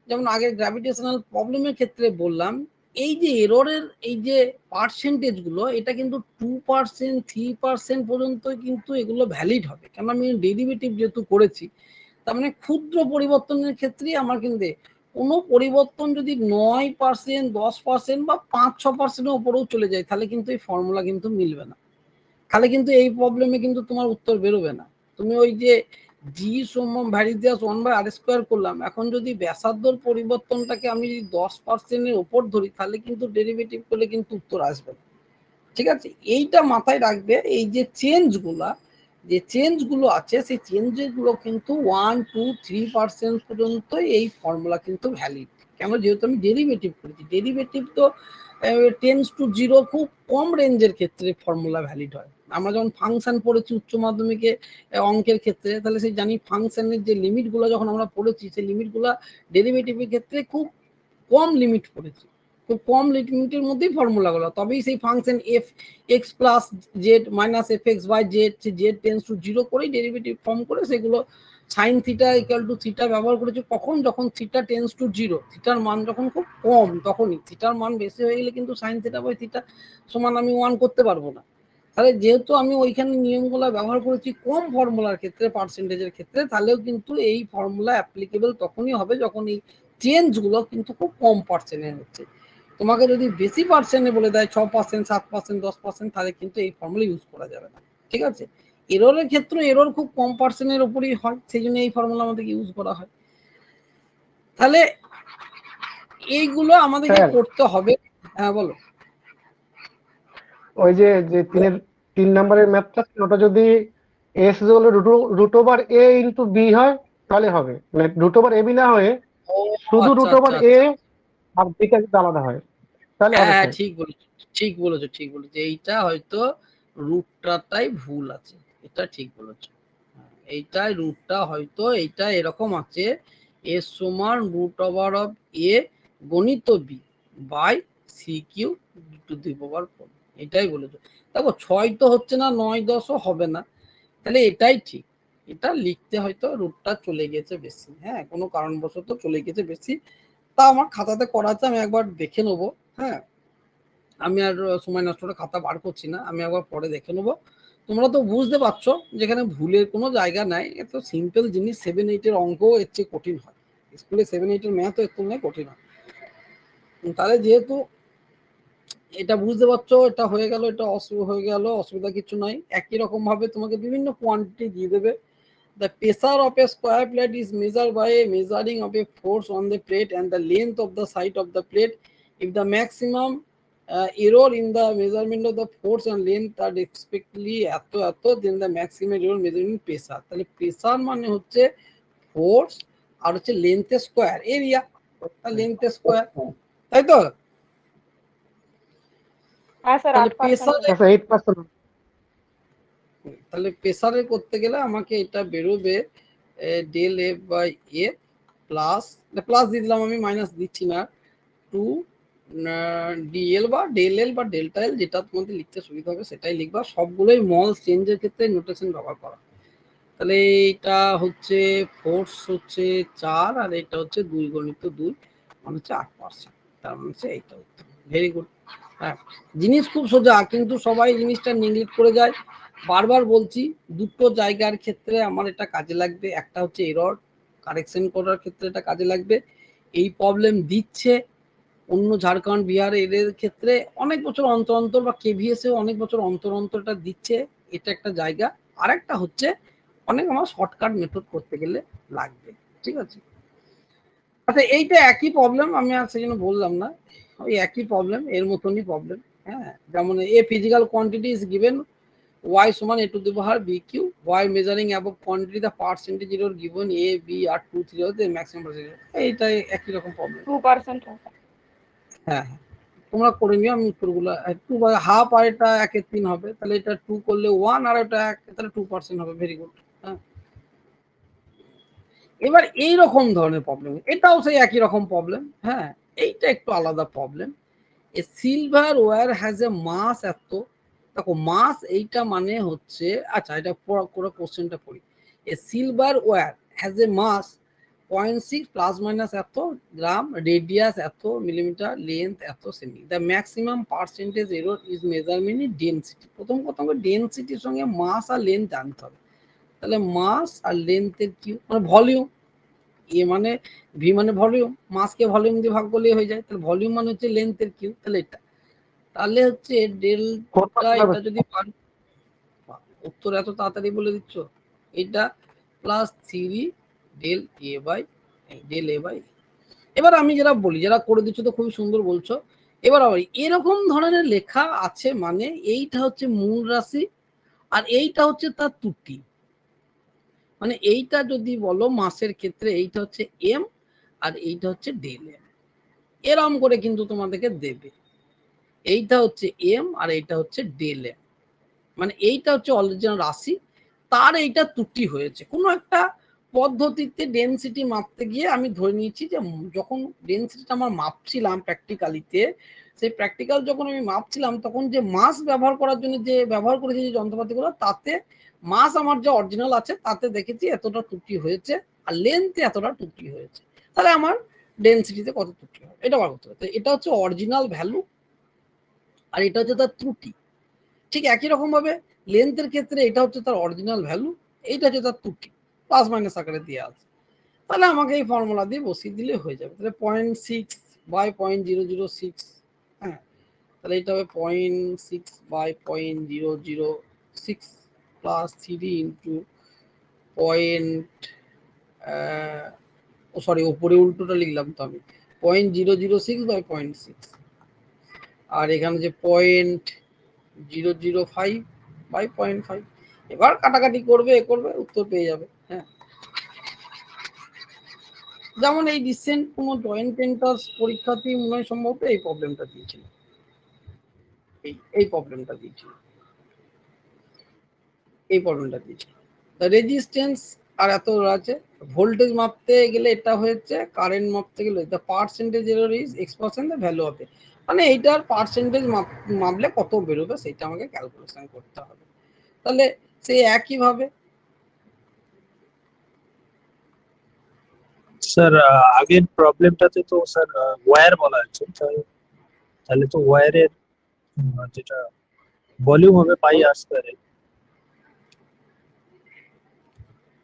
যেমন আগে গ্র্যাভিটেশনাল প্রবলেমের ক্ষেত্রে বললাম, এই যে এররের এই যে পার্সেন্টেজ গুলো, এটা কিন্তু 2% 3% পর্যন্ত কিন্তু এগুলো ভ্যালিড হবে, কারণ আমি ডেরিভেটিভ যেহেতু করেছি, তার মানে ক্ষুদ্র পরিবর্তনের ক্ষেত্রে আমার কিন্তু কোনো পরিবর্তন যদি 9%, 10% বা 5-6%-এর উপরেও চলে যায়, তাহলে কিন্তু এই ফর্মুলা কিন্তু মিলবে না, তাহলে কিন্তু এই প্রবলেমে কিন্তু তোমার উত্তর বেরোবে না। তুমি ওই যে জি সমান ভ্যারিজিয়াস 1/r² করলাম, এখন যদি ব্যাসার্ধর পরিবর্তনটাকে আমি 10%-এর উপর ধরি, তাহলে কিন্তু ডেরিভেটিভ করলে কিন্তু উত্তর আসবে না, ঠিক আছে। এইটা মাথায় রাখবে, এই যে চেঞ্জগুলো আছে, সেই চেঞ্জগুলো কিন্তু 1-2-3% পর্যন্ত এই ফর্মুলা কিন্তু ভ্যালিড, কেন যেহেতু আমি ডেরিভেটিভ করেছি, ডেরিভেটিভ তো টেন্স টু 0 খুব কম রেঞ্জের ক্ষেত্রে ফর্মুলা ভ্যালিড হয়। আমরা যখন ফাংশন পড়েছি উচ্চ মাধ্যমিকে অঙ্কের ক্ষেত্রে, তাহলে সেই জানি ফাংশনের যে লিমিটগুলো যখন আমরা পড়েছি, সেই লিমিটগুলো ডেরিভেটিভের ক্ষেত্রে খুব কম লিমিট পড়েছি, খুব কম লিমিটের মধ্যেই ফর্মুলাগুলো, তবেই সেই function F X plus Z minus F X by Z, Z tends to 0 করেই ডেরিভেটিভ ফর্ম করে সেগুলো sine theta equal to theta ব্যবহার করেছি কখন, যখন থিটা টেন্স টু 0, থিটার মান যখন খুব কম তখনই। থিটার মান বেশি হয়ে গেলে কিন্তু সাইন থিটা বাই থিটা সমান আমি 1 করতে পারবো না। তাহলে যেহেতু আমি ওইখানে নিয়মগুলো ব্যবহার করেছি কম ফর্মুলার ক্ষেত্রে, পার্সেন্টেজের ক্ষেত্রে, তাহলেও কিন্তু এই ফর্মুলা অ্যাপ্লিকেবল তখনই হবে যখন এই চেঞ্জগুলো কিন্তু খুব কম পার্সেন্টের হচ্ছে। তোমাকে যদি বেশি পার্সেন্টে বলে দেয় 6%, 7%, 10%, তাহলে কিন্তু এই ফর্মুলা ইউজ করা যাবে না। ঠিক আছে, এররের ক্ষেত্রে এরর খুব কম পার্সেন্টের উপরেই হয়, সেই জন্য এই ফর্মুলা আমাদেরকে ইউজ করা হয়। তাহলে এইগুলো আমাদেরকে করতে হবে। হ্যাঁ বলো। ওই যে 3 নম্বরের ম্যাথটা ওটা যদি এস হলো root over a into B হয় তাহলে হবে, মানে রুট ওভার এ বি না হয়ে শুধু root over a R beta যদি আলাদা হয় তাহলে হবে। হ্যাঁ ঠিক বলেছো, ঠিক বলেছো, ঠিক বলেছো। এইটা হয়তো রুটটাই ভুল আছে, এটা ঠিক বলেছো। এইটাই রুটটা হয়তো এইটা এরকম আছে, এ সমান রুট ওভার অফ এ গণিত B by C cube to the power 4, এটাই বলেছো। দেখো 6 তো হচ্ছে না, 9, 10ও হবে না, তাহলে এটাই ঠিক। এটা লিখতে হয়তো রুটটা চলে গেছে বেশি, হ্যাঁ কোনো কারণবশত চলে গেছে বেশি। তা আমার খাতাতে করা আছে, আমি একবার দেখে নেবো। হ্যাঁ আমি আর সময় নষ্ট করে খাতা বার করছি না, আমি একবার পরে দেখে নেবো। তোমরা তো বুঝতে পারছো যেখানে ভুলের কোনো জায়গা নাই, এত সিম্পল জিনিস। 7-8 এর অঙ্ক এর চেয়ে কঠিন হয়, স্কুলে 7-8 এর ম্যাথও এর তুলনায় কঠিন হয়। তাহলে যেহেতু এটা বুঝতে পারছো, এটা হয়ে গেল, এটা হয়ে গেল, অসুবিধা কিছু নাই। একই রকম ভাবে তোমাকে বিভিন্ন কোয়ান্টিটি দিয়ে দেবে। The pressure of a square plate is measured by a measuring of a force on the plate and the length of the side of the plate. If the maximum error in the measurement of the force and length are respectively এত, then the maximum error measuring pressure. তাহলে প্রেসার মানে হচ্ছে ফোর্স আর হচ্ছে length square area, length square, তাই তো? হ্যাঁ স্যার, তাহলে 8%। প্রেসারে, 8%। তাহলে প্রেসারে করতে গেলে আমাকে এটা বেরোবে del F by A plus, plus দিয়ে দিলাম আমি, মাইনাস দিচ্ছি না, 2 ডিএল বা ডেল এল বা ডেল্টা এল, যেটা তোমাদের লিখতে সুবিধা হবে সেটাই লিখবা। সবগুলোই মল চেঞ্জের ক্ষেত্রে নোটেশন ব্যবহার করা। তাহলে এটা হচ্ছে ফোর্স হচ্ছে 4 আর এটা হচ্ছে 2 গণিত 2 মানে হচ্ছে 8%। তার মানে হচ্ছে এইটা উত্তর। Very good. হ্যাঁ জিনিস খুব সোজা, কিন্তু সবাই জিনিসটা নেগলেক্ট করে যায়। বারবার বলছি দুটো জায়গার ক্ষেত্রে আমার এটা কাজে লাগবে। একটা হচ্ছে এরর কারেকশন করার ক্ষেত্রে এটা কাজে লাগবে। এই প্রবলেম দিচ্ছে অন্য ঝাড়খণ্ড বিহার এদের ক্ষেত্রে অনেক বছর অন্তর অন্তর, বা কেভিএস এও অনেক বছর অন্তর অন্তর এটা দিচ্ছে, এটা একটা জায়গা। আর একটা হচ্ছে অনেক আমার শর্টকাট মেথড করতে গেলে লাগবে। ঠিক আছে, আচ্ছা এইটা একই প্রবলেম, আমি আর সেজন্য বললাম না, ওই একই প্রবলেম, এর মতনই প্রবলেম। হ্যাঁ যেমন a physical quantity is given y সমান a to the power b q, y measuring above quantity the percentage error given a b আর 2 3 the maximum percentage, এইটাই একই রকম প্রবলেম। 2%। হ্যাঁ হ্যাঁ তোমরা করে নিও, আমি উত্তরগুলো 2 বাই হাফ আর এটা 1/3 হবে, তাহলে এটা 2 করলে 1 আর এটা 1, তাহলে 2% হবে। Very good. হ্যাঁ এবার এইরকম ধরনের প্রবলেম, এটাও সেই একই রকম প্রবলেম। হ্যাঁ এইটা একটু আলাদা problem. A silver wire has a mass এত, দেখো মাস এইটা মানে হচ্ছে, আচ্ছা এটা পুরো কোশ্চেনটা পড়ি। A silver wire has a mass 0.6 plus minus এত গ্রাম, রেডিয়াস এত মিলিমিটার, লেন্থ এত cm. The maximum percentage error is measurement in density. প্রথম কথা ডেনসিটির সঙ্গে মাস আর লেন্থ জানতে হবে। তাহলে মাস আর লেন্থের কিউ মানে ভলিউম, এ মানে ভি মানে ভলিউম, মাসকে ভলিউম দিয়ে ভাগ করলেই হয়ে যায়, তাহলে ভলিউম মানে হচ্ছে লেন্থের কিউ। তাহলে এটা, তাহলে হচ্ছে ডেল্টা, এটা যদি উত্তর এত তাড়াতাড়ি বলে দিচ্ছ, এটা plus 3 del A by del A by. এবার আমি যেটা বলি, যারা করে দিচ্ছ তো খুবই সুন্দর বলছো। এবার আবার এরকম ধরনের লেখা আছে মানে এইটা হচ্ছে মূল রাশি আর এইটা হচ্ছে তার ত্রুটি। মানে এইটা যদি বলো মাসের ক্ষেত্রে এইটা হচ্ছে এম আর এইটা হচ্ছে ডেল এম, এরম করে কিন্তু তোমাদেরকে দেবে। এইটা হচ্ছে এম আর এইটা হচ্ছে ডেল এম, মানে এইটা হচ্ছে অরিজিনাল রাশি, তার এইটা ত্রুটি হয়েছে কোনো একটা পদ্ধতিতে ডেনসিটি মাপতে গিয়ে। আমি ধরে নিয়েছি যে যখন ডেনসিটিটা আমার মাপছিলাম প্র্যাকটিক্যালিতে, সেই প্র্যাকটিক্যাল যখন আমি মাপছিলাম তখন যে মাস ব্যবহার করার জন্য যে ব্যবহার করেছি যে যন্ত্রপাতিগুলো, তাতে মাস আমার যে অরিজিনাল আছে তাতে দেখেছি এতটা ত্রুটি হয়েছে, আর লেন্থে এতটা ত্রুটি হয়েছে। তাহলে আমার ডেন্সিটিতে কত ত্রুটি হবে এটা বার করতে হবে। এটা হচ্ছে অরিজিনাল ভ্যালু, আর এটা হচ্ছে তার ত্রুটি। ঠিক একই রকম ভাবে লেন্থের ক্ষেত্রে এটা হচ্ছে তার অরিজিনাল ভ্যালু, এইটা হচ্ছে তার ত্রুটি, প্লাস মাইনাস আকারে দেওয়া আছে। তাহলে আমাকে এই ফর্মুলা দিয়ে বসিয়ে দিলে হয়ে যাবে। তাহলে 0.6 বাই 0.006, হ্যাঁ, তাহলে এটা হবে 0.6 বাই 0.006 প্লাস 3 ইন্টু সরি ওপরে উল্টোটা লিখলাম তো আমি, 0.006 বাই 0.6, আর এখানে যে 0.005 বাই 0.5। এবার কাটাকাটি করবে উত্তর পেয়ে যাবে। হ্যাঁ, যেমন এই রিসেন্ট কোনো জয়েন্ট এন্ট্রান্স পরীক্ষাতেই মনে হয় সম্ভবত এই প্রবলেমটা দিয়েছিল, এই প্রবলেমটা দিয়েছিল। রেজিস্ট্যান্স আর এত আছে, ভোল্টেজ মাপতে গেলে এটা হয়েছে, কারেন্ট মাপতে গেলে the percentage error is x% the value হবে, মানে এইটার পার্সেন্টেজ মাপলে কত বেরোবে সেটা আমাকে ক্যালকুলেশন করতে হবে। তাহলে সেই একইভাবে স্যার আগের প্রবলেমটাতে তো স্যার ওয়্যার বলা আছে, তাহলে তো ওয়্যারের যেটা ভলিউম হবে পাই আর স্কয়ারে,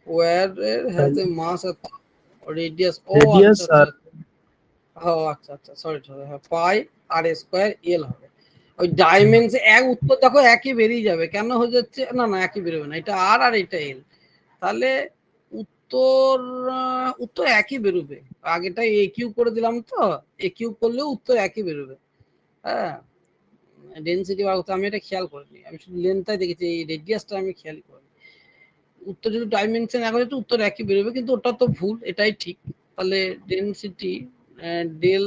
where has a mass at radius, radius R আচ্ছা সরি পাই আর স্কয়ার এল হবে। ওই ডাইমেনশন এক উত্তর দেখো একই বেরিয়ে যাবে, কেন হয়ে যাচ্ছে না, একই বেরোবে না, এটা আর এটা এল, তাহলে উত্তর একই বেরোবে। আগেটা এ কিউ করে দিলাম, তো এ কিউ করলেও উত্তর একই বেরোবে। হ্যাঁ, ডেনসিটি বার করতে আমি এটা খেয়াল করিনি, আমি শুধু লেন্থটাই দেখেছি, এই রেডিয়াসটা আমি খেয়াল করিনি। উত্তর যদি ডাইমেনশন এক হয়ে উত্তর একই বেরোবে, কিন্তু ওটা তো ভুল, এটাই ঠিক। তাহলে density del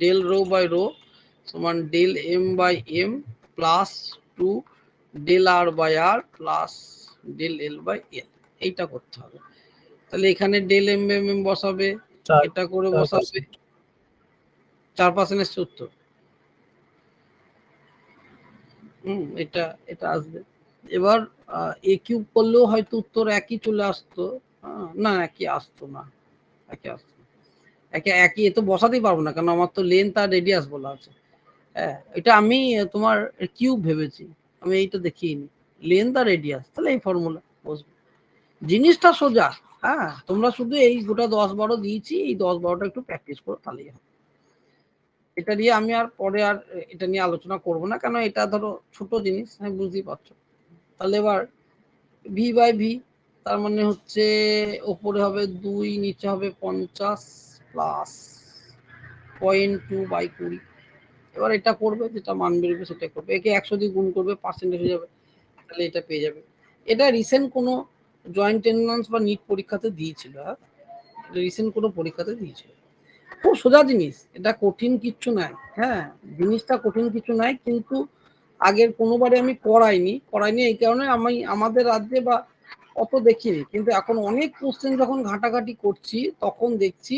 del rho by rho সমান del M by M plus 2 del R by R plus del L by L, এইটা করতে হবে। তাহলে এখানে ডেল এম এম এম বসাবে, এটা করে বসাবে 4% এসছে উত্তর। এটা আসবে। এবার এ কিউব করলেও হয়তো উত্তর একই চলে আসতো, না একই আসতো না, একই এ তো বসাতেই পারবো না, কারণ আমার তো লেন্থ আর রেডিয়াস বলা আছে। হ্যাঁ, এটা আমি তোমার কিউব ভেবেছি, আমি এইটা দেখিনি, লেন্থ আর রেডিয়াস, তাহলে এই ফর্মুলা বসবে। জিনিসটা সোজা। হ্যাঁ, তোমরা শুধু এই গোটা 10-12 দিয়েছি, এই 10-12টা একটু প্র্যাকটিস করো তাহলেই হবে। এটা নিয়ে আমি আর পরে আর এটা নিয়ে আলোচনা করব না, কারণ এটা ধরো ছোট জিনিস, আমি বুঝতেই পারছো। তাহলে এবার ভি বাই ভি, তার মানে হচ্ছে ওপরে হবে 2, নিচে হবে 50 প্লাস 0.2 বাই 20। এবার এটা করবে, যেটা মান বেরোবে সেটা করবে, একে 100 দিয়ে গুণ করবে, পার্সেন্টেজ হয়ে যাবে, তাহলে এটা পেয়ে যাবে। এটা রিসেন্ট কোনো জয়েন্ট এন্ট্রান্স বা নিট পরীক্ষাতে দিয়েছিল। হ্যাঁ, রিসেন্ট কোনো পরীক্ষাতে দিয়েছিল। খুব সোজা জিনিস, এটা কঠিন কিচ্ছু নাই। হ্যাঁ, জিনিসটা কঠিন কিছু নাই, কিন্তু আগের কোনোবারে আমি করাইনি এই কারণে আমি আমাদের রাজ্যে বা অত দেখিনি, কিন্তু এখন অনেক কোশ্চেন যখন ঘাটাঘাটি করছি তখন দেখছি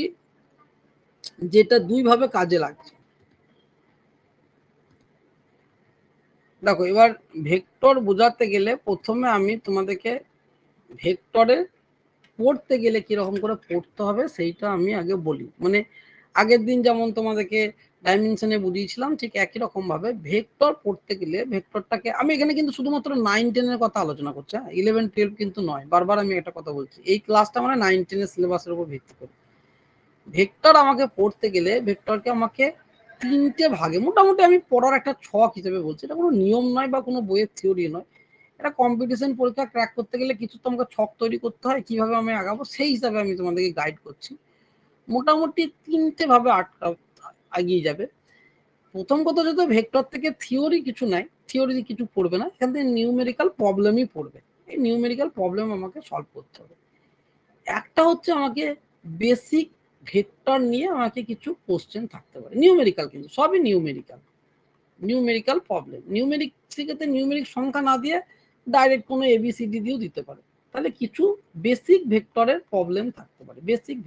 যেটা দুই ভাবে কাজে লাগছে। দেখো, এবার ভেক্টর বোঝাতে গেলে প্রথমে আমি তোমাদেরকে ভেক্টরে পড়তে গেলে কিরকম করে পড়তে হবে সেইটা আমি আগে বলি। মানে আগের দিন যেমন তোমাদেরকে ডাইমেনশনে বুঝিয়েছিলাম, ঠিক একই রকম ভাবে ভেক্টর পড়তে গেলে ভেক্টরটাকে আমি এখানে কিন্তু শুধুমাত্র 9-10 এর কথা আলোচনা করছি, 11-12 কিন্তু নয়। বারবার আমি একটা কথা বলছি, এই ক্লাসটা মানে 9-10 এর সিলেবাসের উপর ভিত্তি করে। ভেক্টর আমাকে পড়তে গেলে ভেক্টরকে আমাকে 3টে ভাগে, মোটামুটি আমি পড়ার একটা ছক হিসেবে বলছি, এটা কোনো নিয়ম নয় বা কোনো বইয়ের থিওরি নয়। এটা কম্পিটিশন পরীক্ষা ক্র্যাক করতে গেলে কিছু তো আমাকে ছক তৈরি করতে হয়, কিভাবে আমি আগাবো সেই হিসাবে আমি তোমাদেরকে গাইড করছি। মোটামুটি 3টে ভাবে এগিয়ে যাবে। প্রথম কথা হচ্ছে ভেক্টর থেকে থিওরি কিছু নাই, থিওরি কিছু পড়বে না, এখান থেকে নিউমেরিক্যাল প্রবলেমই পড়বে। এই নিউমেরিক্যাল প্রবলেম আমাকে সলভ করতে হবে। একটা হচ্ছে আমাকে বেসিক ভেক্টর নিয়ে আমাকে কিছু কোশ্চেন থাকতে পারে, নিউমেরিক্যাল, কিন্তু সবই নিউমেরিক্যাল প্রবলেম। নিউমেরিক সেক্ষেত্রে নিউমেরিক সংখ্যা না দিয়ে ডাইরেক্ট কোনো এবিসিডি দিয়েও দিতে পারে। তাহলে কিছু বেসিক ভেক্টরের প্রবলেম থাকতে পারে। বেসিক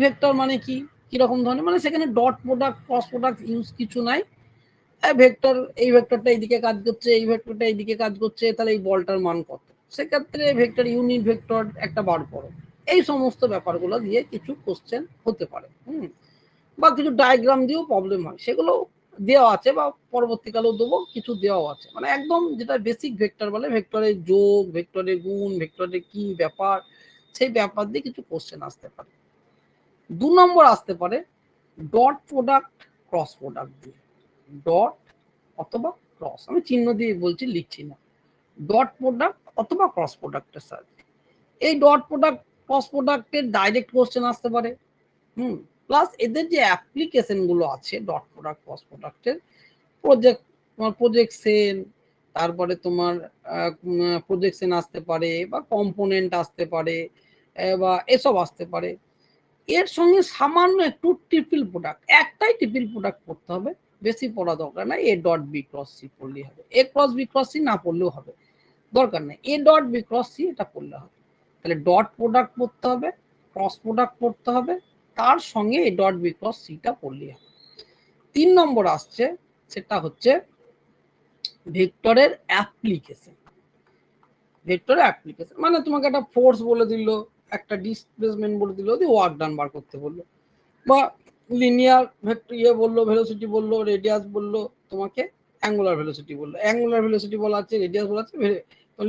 ভেক্টর মানে কি? কিরকম ধরনের, মানে সেখানে dot product cross product use কিছু নাই। ভেক্টর, এই ভেক্টরটা এইদিকে কাজ করছে, এই ভেক্টরটা এইদিকে কাজ করছে, তাহলে এই বলটার মান কত, সেক্ষেত্রে ভেক্টর ইউনিট ভেক্টর একটা বার করো। এই সমস্ত ব্যাপারগুলো দিয়ে কিছু কোশ্চেন হতে পারে। বা কিছু ডায়াগ্রাম দিয়েও প্রবলেম হয়, সেগুলো দেওয়া আছে বা পরবর্তীকালেও দেবো, কিছু দেওয়াও আছে। মানে একদম যেটা বেসিক ভেক্টর বলে, ভেক্টরের যোগ, ভেক্টরের গুণ, ভেক্টরের কি ব্যাপার, সেই ব্যাপার দিয়ে কিছু কোশ্চেন আসতে পারে। 2 নম্বর আসতে পারে ডট প্রোডাক্ট ক্রস প্রোডাক্ট দিয়ে। ডট অথবা ক্রস, আমি চিহ্ন দিয়ে বলছি, লিখছি না। ডট প্রোডাক্ট অথবা ক্রস প্রোডাক্টের সাহায্যে এই ডট প্রোডাক্ট ক্রস প্রোডাক্টের ডাইরেক্ট কোশ্চেন আসতে পারে। প্লাস এদের যে অ্যাপ্লিকেশন গুলো আছে ডট প্রোডাক্ট ক্রস প্রোডাক্টের, প্রজেকশন, তারপরে তোমার প্রজেকশন আসতে পারে, বা কম্পোনেন্ট আসতে পারে, বা এসব আসতে পারে। এর সঙ্গে সামান্য একটু ট্রিপল প্রোডাক্ট, একটাই ট্রিপল প্রোডাক্ট পড়তে হবে, বেশি পড়া দরকার নাই। A dot B cross C পড়লেই হবে, A cross B cross C না পড়লেও হবে, দরকার নেই, A dot B cross C এটা পড়লে হবে। তাহলে ডট প্রোডাক্ট পড়তে হবে, ক্রস প্রোডাক্ট পড়তে হবে, তার সঙ্গে এ ডট বি ক্রস সিটা পড়লেই হবে। 3 নম্বর আসছে, সেটা হচ্ছে ভেক্টরের অ্যাপ্লিকেশন। ভেক্টরের অ্যাপ্লিকেশন মানে তোমাকে একটা ফোর্স বলে দিল, একটা ডিসপ্লেসমেন্ট বলে দিল, দিয়ে ওয়ার্ক ডান বার করতে বললো, বা লিনিয়ার ভেক্টর বললো, ভেলোসিটি বললো, রেডিয়াস বললো, তোমাকে অ্যাঙ্গুলার ভেলোসিটি বললো, অ্যাঙ্গুলার ভেলোসিটি বলা আছে, রেডিয়াস বলা আছে,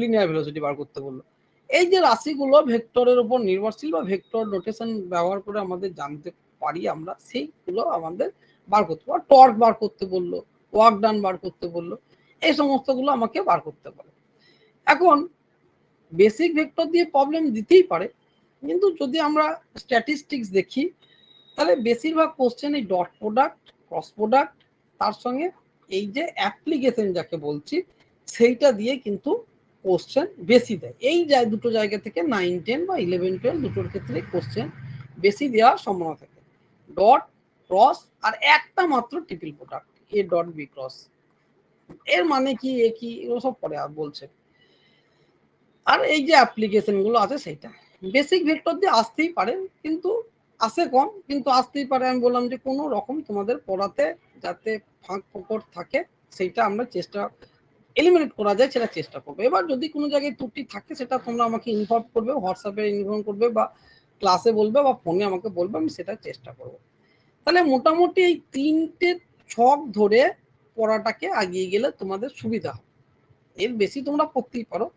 লিনিয়ার ভেলোসিটি বার করতে বললো। এই যে রাশিগুলো ভেক্টরের উপর নির্ভরশীল বা ভেক্টর নোটেশন ব্যবহার করে আমাদের জানতে পারি আমরা, সেইগুলো আমাদের বার করতে পারবো। টর্ক বার করতে বললো, ওয়ার্ক ডান বার করতে বললো, এই সমস্তগুলো আমাকে বার করতে পারে। এখন বেসিক ভেক্টর দিয়ে প্রবলেম দিতেই পারে, কিন্তু যদি আমরা স্ট্যাটিস্টিক্স দেখি, তাহলে বেশিরভাগ কোশ্চেন এই ডট প্রোডাক্ট, ক্রস প্রোডাক্ট, তার সঙ্গে এই যে অ্যাপ্লিকেশন যাকে বলছি, সেইটা দিয়ে কিন্তু কোশ্চেন বেশি দেয়। এই দুটো জায়গা থেকে 9, 10 বা 11, 12 দুটোর ক্ষেত্রে কোশ্চেন বেশি দেওয়ার সম্ভাবনা থাকে। ডট, ক্রস, আর একটা মাত্র triple product, A dot B cross. এর মানে কি, এ কি, এগুলো সব পরে আর বলছে। আর এই যে অ্যাপ্লিকেশন গুলো আছে, সেটা বেসিক ভেক্টর দিয়ে আসতেই পারে, কিন্তু আসে কম, কিন্তু আসতেই পারে। আমি বললাম যে কোনো রকম তোমাদের পড়াতে যাতে ফাঁক ফোকর থাকে, সেইটা আমরা চেষ্টা এলিমিনেট করা যায়, সেটা চেষ্টা করবো। এবার যদি কোনো জায়গায় ত্রুটি থাকে, সেটা তোমরা আমাকে ইনফর্ম করবে, হোয়াটসঅ্যাপে ইনফর্ম করবে, বা ক্লাসে বলবে, বা ফোনে আমাকে বলবে, আমি সেটা চেষ্টা করবো। তাহলে মোটামুটি এই 3টে ছক ধরে পড়াটাকে এগিয়ে গেলে তোমাদের সুবিধা হবে। এর বেশি তোমরা পড়তেই পারো,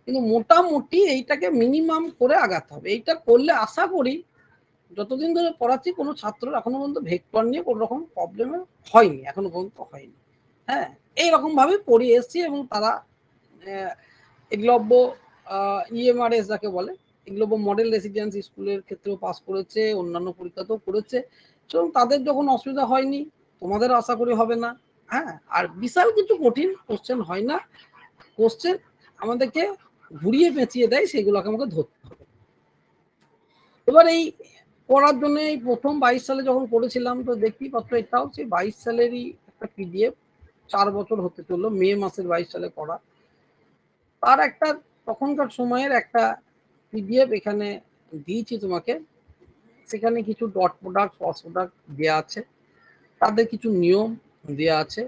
কিন্তু মোটামুটি এইটাকে মিনিমাম করে আগাতে হবে। এইটা করলে আশা করি, যতদিন ধরে পড়াচ্ছি কোনো ছাত্র এখনো পর্যন্ত ভেক্টর নিয়ে কোনো রকম প্রবলেম হয়নি, এখনো পর্যন্ত হয়নি। হ্যাঁ, এইরকম ভাবে পড়িয়ে এসছি, এবং তারা একলব্য ইএমআরএস যাকে বলে, একলব্য মডেল রেসিডেন্স স্কুলের ক্ষেত্রেও পাস করেছে, অন্যান্য পরীক্ষাতেও করেছে, এবং তাদের যখন অসুবিধা হয়নি, তোমাদের আশা করি হবে না। হ্যাঁ, আর বিশাল কিছু কঠিন কোশ্চেন হয় না, কোশ্চেন আমাদেরকে ঘুরিয়ে পেঁচিয়ে দেয়, সেগুলোকে আমাকে ধরতে হবে। এবার এই পড়ার জন্য এই প্রথম 22 সালে যখন করেছিলাম, তো দেখি পত্র, এটাও সেই 22 সালেরই একটা পিডিএফ, 4 বছর হতে চললো, মে মাসের 22 সালে করা, তার একটা তখনকার সময়ের একটা পিডিএফ এখানে দিয়েছি তোমাকে। সেখানে কিছু ডট প্রোডাক্ট, ক্রস প্রোডাক্ট দেওয়া আছে, তাদের কিছু নিয়ম দেওয়া আছে,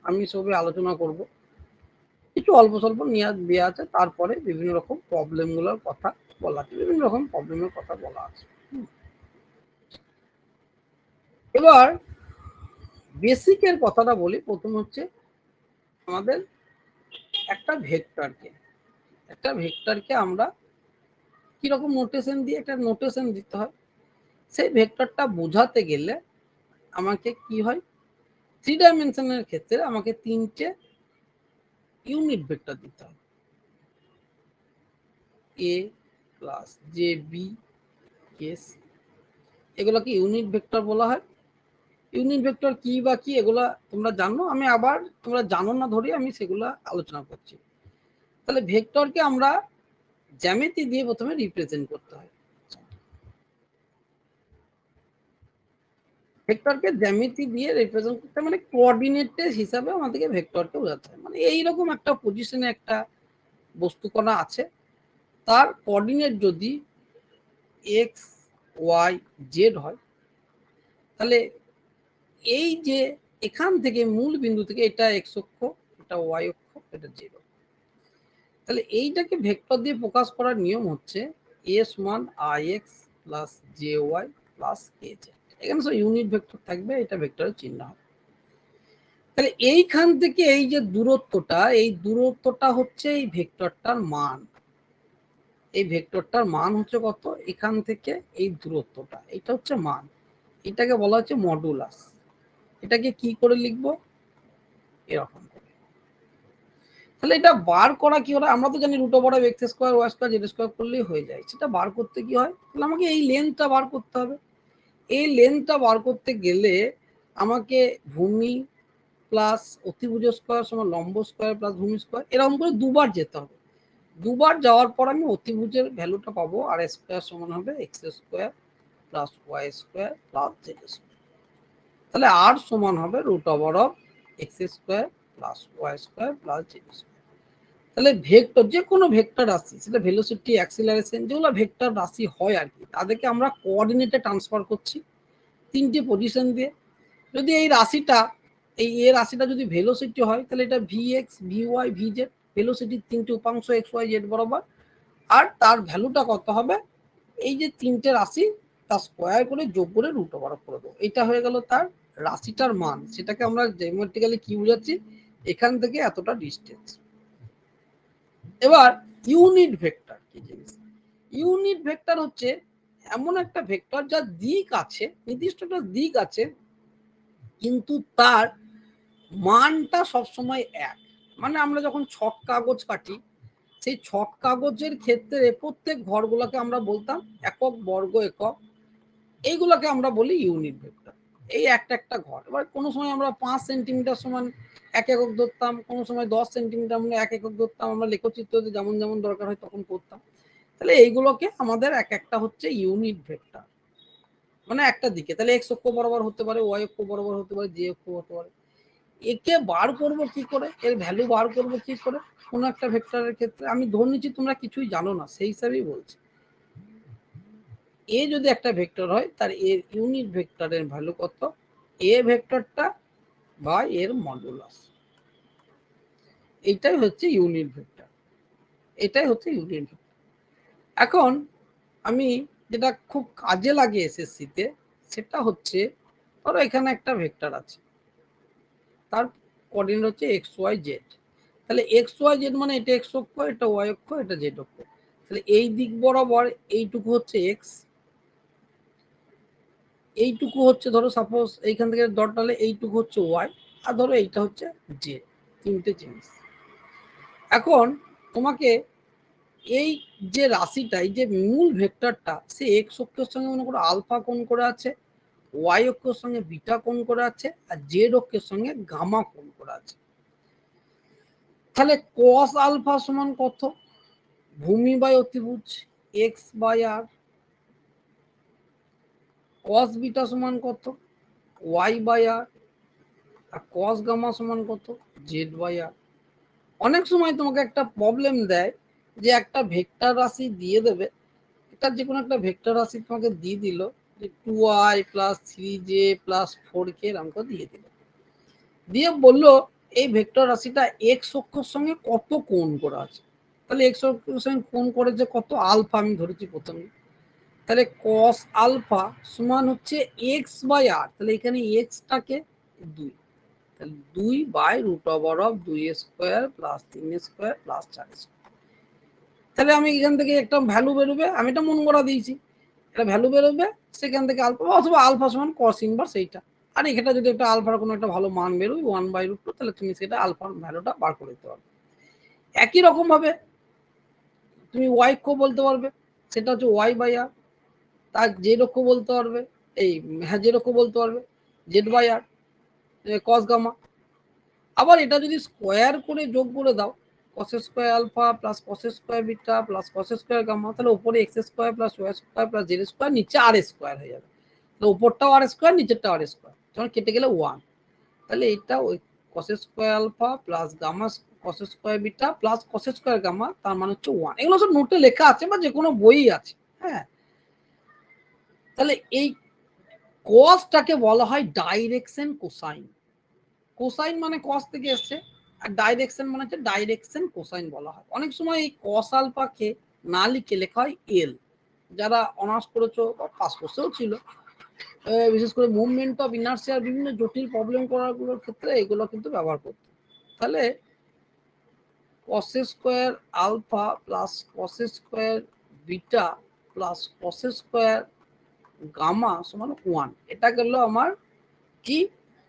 আমি সবে আলোচনা করব। কিছু অল্প স্বল্প নিয়ে দেওয়া আছে, তারপরে বিভিন্ন রকম প্রবলেমগুলোর কথা বলা আছে, বিভিন্ন রকম প্রবলেমের কথা বলা আছে। এবার বেসিকের কথাটা বলি। প্রথম হচ্ছে আমাদের একটা ভেক্টরকে আমরা কিরকম নোটেশন দিয়ে একটা নোটেশন দিতে হয়। সেই ভেক্টরটা বোঝাতে গেলে আমাকে কি হয়, 3 ডাইমেনশনের ক্ষেত্রে আমাকে 3টে ইউনিট ভেক্টর দিতে হয়, এ প্লাস জে বি এস, এগুলোকে ইউনিট ভেক্টর বলা হয়। ইউনিট ভেক্টর কি বা কি এগুলা তোমরা জানো, আমি আবার তোমরা জানো না ধরে আমি সেগুলা আলোচনা করছি। তাহলে ভেক্টরকে আমরা জ্যামিতি দিয়ে প্রথমে রিপ্রেজেন্ট করতে হয়। ভেক্টরকে জ্যামিতি দিয়ে রিপ্রেজেন্ট করতে মানে কোঅর্ডিনেটের হিসাবে আমাদেরকে ভেক্টরকে বোঝাতে হয়। মানে এইরকম একটা পজিশনে একটা বস্তুকণা আছে, তার কোঅর্ডিনেট যদি এক্স ওয়াই জেড হয়, তাহলে এই যে এখান থেকে মূল বিন্দু থেকে এটা এক্স অক্ষ, এটা ওয়াই অক্ষ, এটা জেড অক্ষ, তাহলে এইটাকে ভেক্টর দিয়ে প্রকাশ করার নিয়ম হচ্ছে a সমান ix plus J Y plus K Z. এখানে সব ইউনিট ভেক্টর থাকবে, এটা ভেক্টরের চিহ্ন হবে। তাহলে এইখান থেকে এই যে দূরত্বটা, এই দূরত্বটা হচ্ছে এই ভেক্টরটার মান। এই ভেক্টরটার মান হচ্ছে কত? এখান থেকে এই দূরত্বটা, এটা হচ্ছে মান। এটাকে বলা হচ্ছে মডুলাস। এটাকে কি করে লিখবো? এরকম করে। তাহলে এটা বার করা কি হয়? আমরা তো জানি root over of X square Y square Z square করলেই হয়ে যায়। সেটা বার করতে কি হয়? তাহলে আমাকে এই লেন্থটা বার করতে হবে। এই লেন্থটা বার করতে গেলে আমাকে ভূমি প্লাস অতিভুজ স্কোয়ার সমান লম্ব স্কোয়ার প্লাস ভূমি স্কোয়ার, এরকম করে দুবার যেতে হবে। দুবার যাওয়ার পর আমি অতিভুজের ভ্যালুটা পাবো, আর স্কোয়ার সমান হবে X square plus Y square plus Z square. তাহলে আর সমান হবে root over of X square plus Y square plus Z square. তাহলে ভেক্টর, যে কোনো ভেক্টর রাশি, সেটা ভেলোসিটি, অ্যাক্সিলারেশন, যেগুলো ভেক্টর রাশি হয় আর কি, তাদেরকে আমরা কোঅর্ডিনেটে ট্রান্সফার করছি তিনটে পজিশন দিয়ে। যদি এই রাশিটা, এই এ রাশিটা যদি ভেলোসিটি হয়, তাহলে এটা V X, V Y, V Z, ভেলোসিটির তিনটে উপাংশ এক্স ওয়াই জেড বরাবর। আর তার ভ্যালুটা কত হবে? এই যে তিনটে রাশি তার স্কোয়ার করে যোগ করে রুট ওভার করে দেবো। এটা হয়ে গেল তার রাশিটার মান। সেটাকে আমরা জ্যামিতিক্যালি কি বোঝাচ্ছি? এখান থেকে এতটা ডিস্টেন্স। এবার ইউনিট ভেক্টর কি জিনিস? ইউনিট ভেক্টর হচ্ছে এমন একটা ভেক্টর যার দিক আছে, নির্দিষ্ট একটা দিক আছে, কিন্তু তার মানটা সবসময় এক। মানে আমরা যখন ছক কাগজ কাটি, সেই ছক কাগজের ক্ষেত্রে প্রত্যেক ঘরগুলোকে আমরা বলতাম একক, বর্গ, একক, এইগুলোকে আমরা বলি ইউনিট ভেক্টর। এই একটা একটা ঘর। এবার কোনো সময় আমরা 5 সেন্টিমিটার সমান 1 একক ধরতাম, কোনো সময় 10 সেন্টিমিটার মানে 1 একক ধরতাম। আমরা লেখচিত্রতে যেমন যেমন দরকার হয় তখন করতাম। তাহলে এইগুলোকে আমাদের এক একটা হচ্ছে ইউনিট ভেক্টর, মানে একটা দিকে। তাহলে এক্স অক্ষ বরাবর হতে পারে, ওয়াই অক্ষ বরাবর হতে পারে, জে অক্ষ হতে পারে। একে বার করব কি করে? এর ভ্যালু বার করব কি করে? কোনো একটা ভেক্টরের ক্ষেত্রে আমি ধরে নিচ্ছি তোমরা কিছুই জানো না, সেই হিসাবেই বলছি। এ যদি একটা ভেক্টর হয়, তার এর ইউনিট ভেক্টরের ভ্যালু কত? এ ভেক্টরটা বা এর মডুলাস। এটাই হচ্ছে ইউনিট ভেক্টর, এটাই হচ্ছে ইউনিট ভেক্টর। এখন আমি যেটা খুব কাজে লাগে এসএসসিতে, সেটা হচ্ছে ধরো এখানে একটা ভেক্টর আছে, তার কোঅর্ডিনেট হচ্ছে এক্স ওয়াই জেড। তাহলে এক্স ওয়াই জেড মানে এটা এক্স অক্ষ, এটা ওয়াই অক্ষ, এটা জেড অক্ষ। তাহলে এই দিক বরাবর এইটুকু হচ্ছে এক্স, এইটুকু হচ্ছে ধরো সাপোজ এইখান থেকে ডট ডালে এইটুকু হচ্ছে ওয়াই, আর ধরো এইটা হচ্ছে জেড। তিনটে জিনিস। এখন তোমাকে এই যে রাশিটা, এই যে মূল ভেক্টরটা, সে এক্স অক্ষের সঙ্গে মনে করো আলফা কোণ করে আছে, ওয়াই অক্ষের সঙ্গে বিটা কোণ করে আছে, আর জেড অক্ষের সঙ্গে গামা কোণ করে আছে। তাহলে কস আলফা সমান কত? ভূমি বাই অতিভুজ X by R. Cos beta সমান কত? Y by R. আর কস গামা সমান কত? Z by R. অনেক সময় তোমাকে একটা প্রবলেম দেয় যে একটা ভেক্টর রাশি দিয়ে দেবে, এটা যে কোনো একটা ভেক্টর রাশি তোমাকে দিয়ে দিল যে 2i plus 3j plus 4k এরকম করে দিয়ে দিল, দিয়ে বললো এই ভেক্টর রাশিটা এক্স অক্ষের সঙ্গে কত কোণ করে আছে। তাহলে এক্স অক্ষের সঙ্গে কোণ করেছে কত? আলফা আমি ধরেছি প্রথমে। তাহলে কস আলফা সমান হচ্ছে এক্স বাই আর। তাহলে এখানে এক্সটাকে 2, তাহলে 2 by root over of 2 square plus 3 square plus 4 square. তাহলে আমি এখান থেকে একটা ভ্যালু বেরোবে, আমি এটা মন করা দিয়েছি, একটা ভ্যালু বেরোবে, সেখান থেকে আলফা অথবা আলফা সমান কস ইনভার্স এইটা। আর এখানে যদি একটা আলফার কোনো একটা ভালো মান বেরোয় 1/√2, তাহলে তুমি সেটা আলফার ভ্যালুটা বার করে দিতে পারবে। একই রকম ভাবে তুমি ওয়াই অক্ষ বলতে পারবে, সেটা হচ্ছে ওয়াই বাই আর। তার জেড অক্ষ বলতে পারবে, এই হ্যাঁ জেড অক্ষ বলতে পারবে Z by R cos gamma. আবার এটা যদি স্কোয়ার করে যোগ করে দাও, cos square alpha plus cos square beta plus cos square gamma, তাহলে উপরে X square plus Y square plus Z square, নিচে আর স্কোয়ার হয়ে যাবে। তাহলে উপরটাও আর স্কোয়ার, নিচেরটাও আর স্কোয়ার, যখন কেটে গেলে 1। তাহলে এটা ওই cos square alpha plus gamma cos square beta plus cos square gamma, তার মানে হচ্ছে 1। এগুলো সব নোটে লেখা আছে বা যে কোনো বই আছে। হ্যাঁ, তাহলে এই কসটাকে বলা হয় ডাইরেকশন কোসাইন। কোসাইন মানে কস থেকে এসছে, আর ডাইরেকশন মানে হচ্ছে ডাইরেকশন কোসাইন বলা হয়। অনেক সময় এই কস আলফাকে না লিখে লেখা হয় এল। যারা অনার্স করেছো বা পাস কোর্সেও ছিল, বিশেষ করে মুভমেন্ট অফ ইনার্সিয়ার বিভিন্ন জটিল প্রবলেম করাগুলোর ক্ষেত্রে এগুলো কিন্তু ব্যবহার করতে। তাহলে cos square alpha plus cos square beta plus cos square gamma সমান 1, এটা গেল আমার কি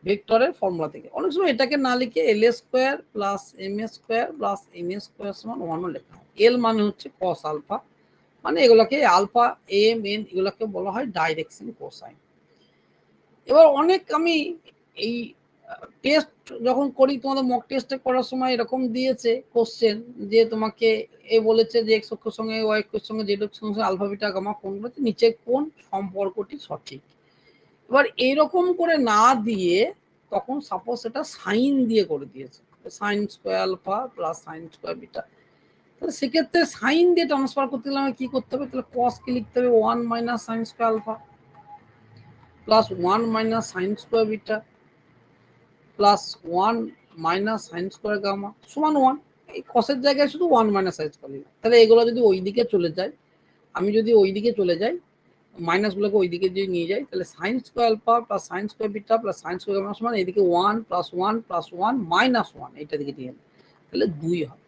ভেক্টরের ফর্মুলা থেকে। অনেক সময় এটাকে না লিখে L square plus M square plus N square সমান 1 লেখা হয়। এল মানে হচ্ছে cos আলফা, মানে এগুলোকে আলফা এম এন এগুলোকে বলা হয় ডাইরেকশন কোসাইন। এবার অনেক আমি এই টেস্ট যখন করি, তোমাদের মক টেস্টে করার সময় এরকম দিয়েছে কোশ্চেন যে তোমাকে এ বলেছে যে এক্স অক্ষের সঙ্গে ওয়াই অক্ষের সঙ্গে জেড অক্ষের সঙ্গে আলফা বিটা গামা কোনগুলোতে নিচে কোন সম্পর্কটি সঠিক। এবার এইরকম করে না দিয়ে তখন সাপোজ এটা সাইন দিয়ে করে দিয়েছে, sine square alpha plus sine square beta. তাহলে সেক্ষেত্রে সাইন দিয়ে ট্রান্সফার করতে গেলে আমাকে কি করতে হবে, তাহলে কস কে লিখতে হবে 1 minus sine square alpha plus 1 minus sine square beta plus 1 minus sine square gamma সমান 1। এই কসের জায়গায় শুধু 1 মাইনাস সাইন স্কোয়ার লিখলাম। তাহলে এগুলো যদি ওই দিকে চলে যায়, আমি যদি ওই দিকে চলে যাই, মাইনাসগুলোকে ওই দিকে যদি নিয়ে যাই, তাহলে sine square alpha plus sine square beta plus sine square gamma সমান এদিকে 1 প্লাস 1 প্লাস 1 মাইনাস 1, এইটা দিকে নিয়ে যাবে, তাহলে 2 হবে।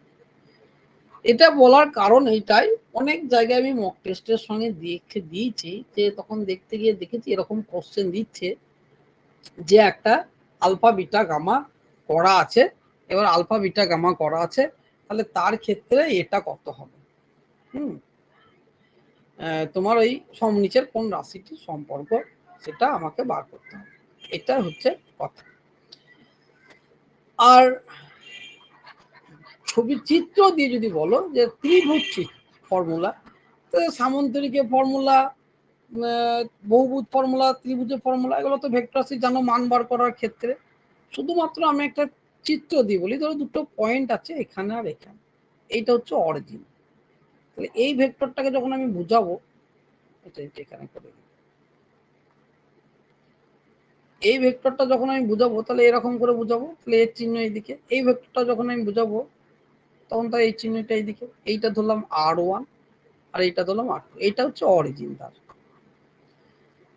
এটা বলার কারণ এইটাই, অনেক জায়গায় আমি মক টেস্টের সঙ্গে দেখে দিয়েছি যে তখন দেখতে গিয়ে দেখেছি এরকম কোশ্চেন দিচ্ছে যে একটা আলফা বিটা গামা করা আছে, এবার আলফা বিটা গামা করা আছে, তাহলে তার ক্ষেত্রে এটা কত হবে, তোমার ওই সমনিচের কোন রাশিটির সম্পর্ক সেটা আমাকে বার করতে হবে, এটা হচ্ছে কথা। আর ছবির চিত্র দিয়ে যদি বলো যে ত্রিভুজ ফর্মুলা, তো সামন্তরিকের ফর্মুলা, বহুভুজ ফর্মুলা, ত্রিভুজের ফর্মুলা, এগুলো তো ভেক্টর রাশি জানো মান বার করার ক্ষেত্রে। শুধুমাত্র আমি একটা চিত্র দিয়ে বলি, ধরো দুটো পয়েন্ট আছে এখানে আর এখানে, এইটা হচ্ছে অরিজিন। তাহলে এই ভেক্টরটাকে যখন আমি বুঝাবো, এটা এখানে করে এই ভেক্টরটা যখন আমি বুঝাবো তাহলে এরকম করে বুঝাবো, তাহলে এর চিহ্ন এইদিকে। এই ভেক্টরটা যখন আমি বুঝাবো তখন তার এই চিহ্নটা এইদিকে, এইটা ধরলাম R1 আর এইটা ধরলাম R2, এইটা হচ্ছে অরিজিন তার।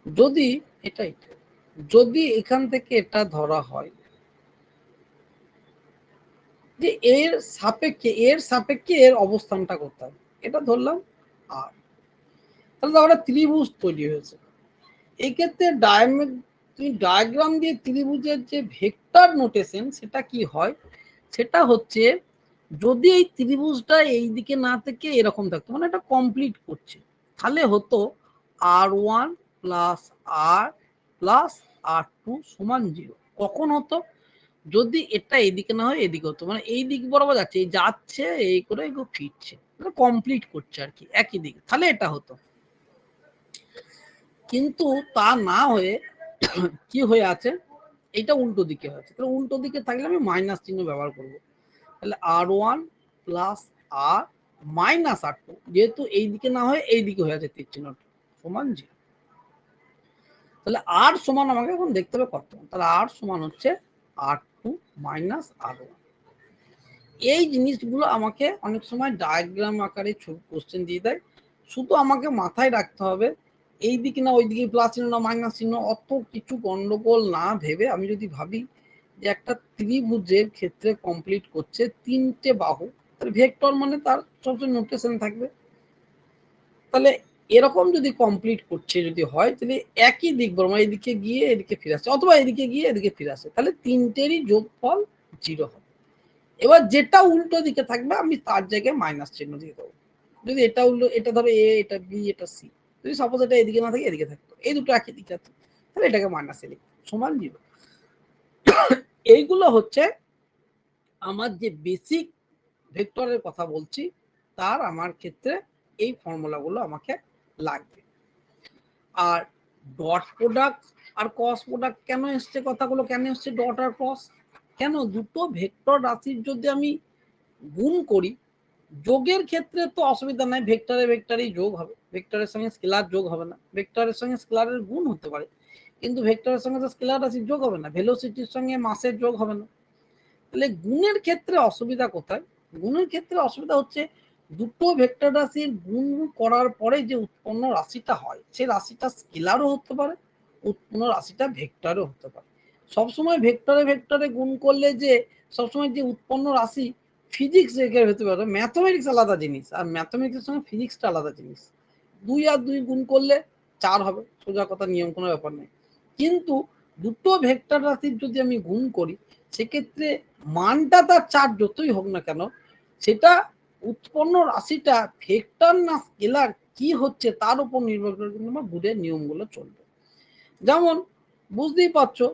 যদি এটাই, যদি এখান থেকে এটা ধরা হয় যে এর সাপেক্ষে এর অবস্থানটা করতে হবে, এটা ধরলাম আর, তাহলে আমরা ত্রিভুজ তৈরি হয়েছে। এই ক্ষেত্রে ডায়াগ্রাম দিয়ে ত্রিভুজের যে ভেক্টর নোটেশন সেটা কি হয়, সেটা হচ্ছে যদি এই ত্রিভুজটা এই দিকে না থেকে এরকম থাকতো, মানে এটা কমপ্লিট করছে, তাহলে হতো R1 plus R plus R2 সমান 0। কখন হতো, যদি এটা এইদিকে না হয় এদিকে হতো, মানে এই দিক বরাবর যাচ্ছে, এই যাচ্ছে এই করে ফিরছে, কমপ্লিট করছে আর কি একই দিকে, তাহলে এটা হতো। কিন্তু তা না হয়ে কি হয়ে আছে, এটা উল্টো দিকে হয়েছে। তাহলে উল্টো দিকে থাকলে আমি মাইনাস চিহ্ন ব্যবহার করব, তাহলে R1 plus R minus R2, যেহেতু এই দিকে না হয়ে এই দিকে হয়ে আছে তীর চিহ্নটা, সমান 0। তাহলে R সমান আমাকে এখন দেখতে হবে কত, তাহলে R সমান হচ্ছে R2 মাইনাস R1। এই জিনিসগুলো আমাকে অনেক সময় ডায়াগ্রাম আকারে কোশ্চেন দিয়ে দেয়, শুধু আমাকে মাথায় রাখতে হবে এই দিকে না ওই দিকে প্লাস চিহ্ন না মাইনাস চিহ্ন, অত কিছু গন্ডগোল না ভেবে আমি যদি ভাবি যে একটা ত্রিভুজের ক্ষেত্রে কমপ্লিট করছে তিনটে বাহু, তাহলে ভেক্টর মানে তার সবচেয়ে নোটেশন থাকবে, তাহলে এরকম যদি কমপ্লিট করছে যদি হয়, তাহলে একই দিক বরাবর এদিকে গিয়ে এদিকে ফিরে আসছে, অথবা এদিকে গিয়ে এদিকে ফিরে আসছে, তাহলে তিনটেরই যোগফল 0 হবে। এবার যেটা উল্টো দিকে থাকবে আমি তার জায়গায় মাইনাস চিহ্ন দিয়ে দেবো। যদি এটা উল্টো, এটা ধরো এ, এটা বি, এটা সি, যদি সাপোজ এটা এদিকে না থাকে এদিকে থাকতো, এই দুটো একই দিকে থাকতো, তাহলে এটাকে মাইনাস এ লিখবো সমান 0। এইগুলো হচ্ছে আমার যে বেসিক ভেক্টরের কথা বলছি, তার আমার ক্ষেত্রে এই ফর্মুলাগুলো আমাকে লাগবে। আর ডট প্রোডাক্ট আর ক্রস প্রোডাক্ট কেন এসছে, কথাগুলো কেন এসছে ডট আর ক্রস, কেন দুটো ভেক্টর রাশির যদি আমি গুণ করি, যোগের ক্ষেত্রে তো অসুবিধা নাই, ভেক্টরে ভেক্টরই যোগ হবে, ভেক্টরের সঙ্গে স্কেলার যোগ হবে না, ভেক্টরের সঙ্গে স্কেলারের গুণ হতে পারে, কিন্তু ভেক্টরের সঙ্গে তো স্কেলার রাশি যোগ হবে না, ভেলোসিটির সঙ্গে মাসের যোগ হবে না। তাহলে গুণের ক্ষেত্রে অসুবিধা কোথায়? গুণের ক্ষেত্রে অসুবিধা হচ্ছে দুটো ভেক্টর রাশির গুণ করার পরে যে উৎপন্ন রাশিটা হয় সেই রাশিটা স্কেলারও হতে পারে, উৎপন্ন রাশিটা ভেক্টরও হতে পারে। সবসময় ভেক্টরে ভেক্টরে গুণ করলে যে সবসময় যে উৎপন্ন রাশি ফিজিক্স এর হতে পারে, ম্যাথমেটিক্স আলাদা জিনিস, আর ম্যাথমেটিক্সের সঙ্গে ফিজিক্সটা আলাদা জিনিস। 2 আর 2 গুণ করলে 4 হবে, সোজা কথা, নিয়ম কোনো ব্যাপার নেই। কিন্তু দুটো ভেক্টর রাশির যদি আমি গুণ করি সেক্ষেত্রে মানটা তার 4 যতই হোক না কেন, সেটা উৎপন্ন রাশিটা ভেক্টর না স্কেলার কি হচ্ছে তার উপর নির্ভর করে কিন্তু আমার গুণের নিয়মগুলো চলবে। যেমন বুঝতেই পারছো,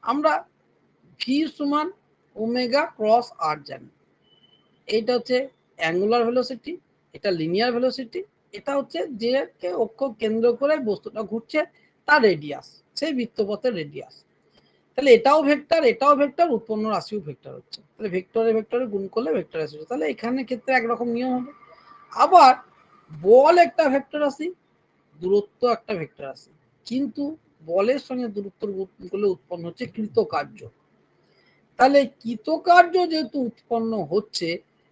আমরা ভি সমান ওমেগা ক্রস আর জানি, এইটা হচ্ছে অ্যাঙ্গুলার ভেলোসিটি, এটা লিনিয়ার ভেলোসিটি, এটা হচ্ছে যে অক্ষ কেন্দ্র করে বস্তুটা ঘুরছে তার রেডিয়াস, সেই বৃত্তপথের রেডিয়াস। তাহলে এটাও ভেক্টর, এটাও ভেক্টর, উৎপন্ন রাশিও ভেক্টর হচ্ছে। তাহলে ভেক্টরে ভেক্টরে গুণ করলে ভেক্টর রাশি, তাহলে এখানে ক্ষেত্রে একরকম নিয়ম হবে। আবার বল একটা ভেক্টর রাশি, দূরত্ব একটা ভেক্টর রাশি, কিন্তু বলের সঙ্গে দূরত্ব গুণ করলে উৎপন্ন হচ্ছে কৃতকার্য। তাহলে কৃতকার্য যেহেতু উৎপন্ন হচ্ছে,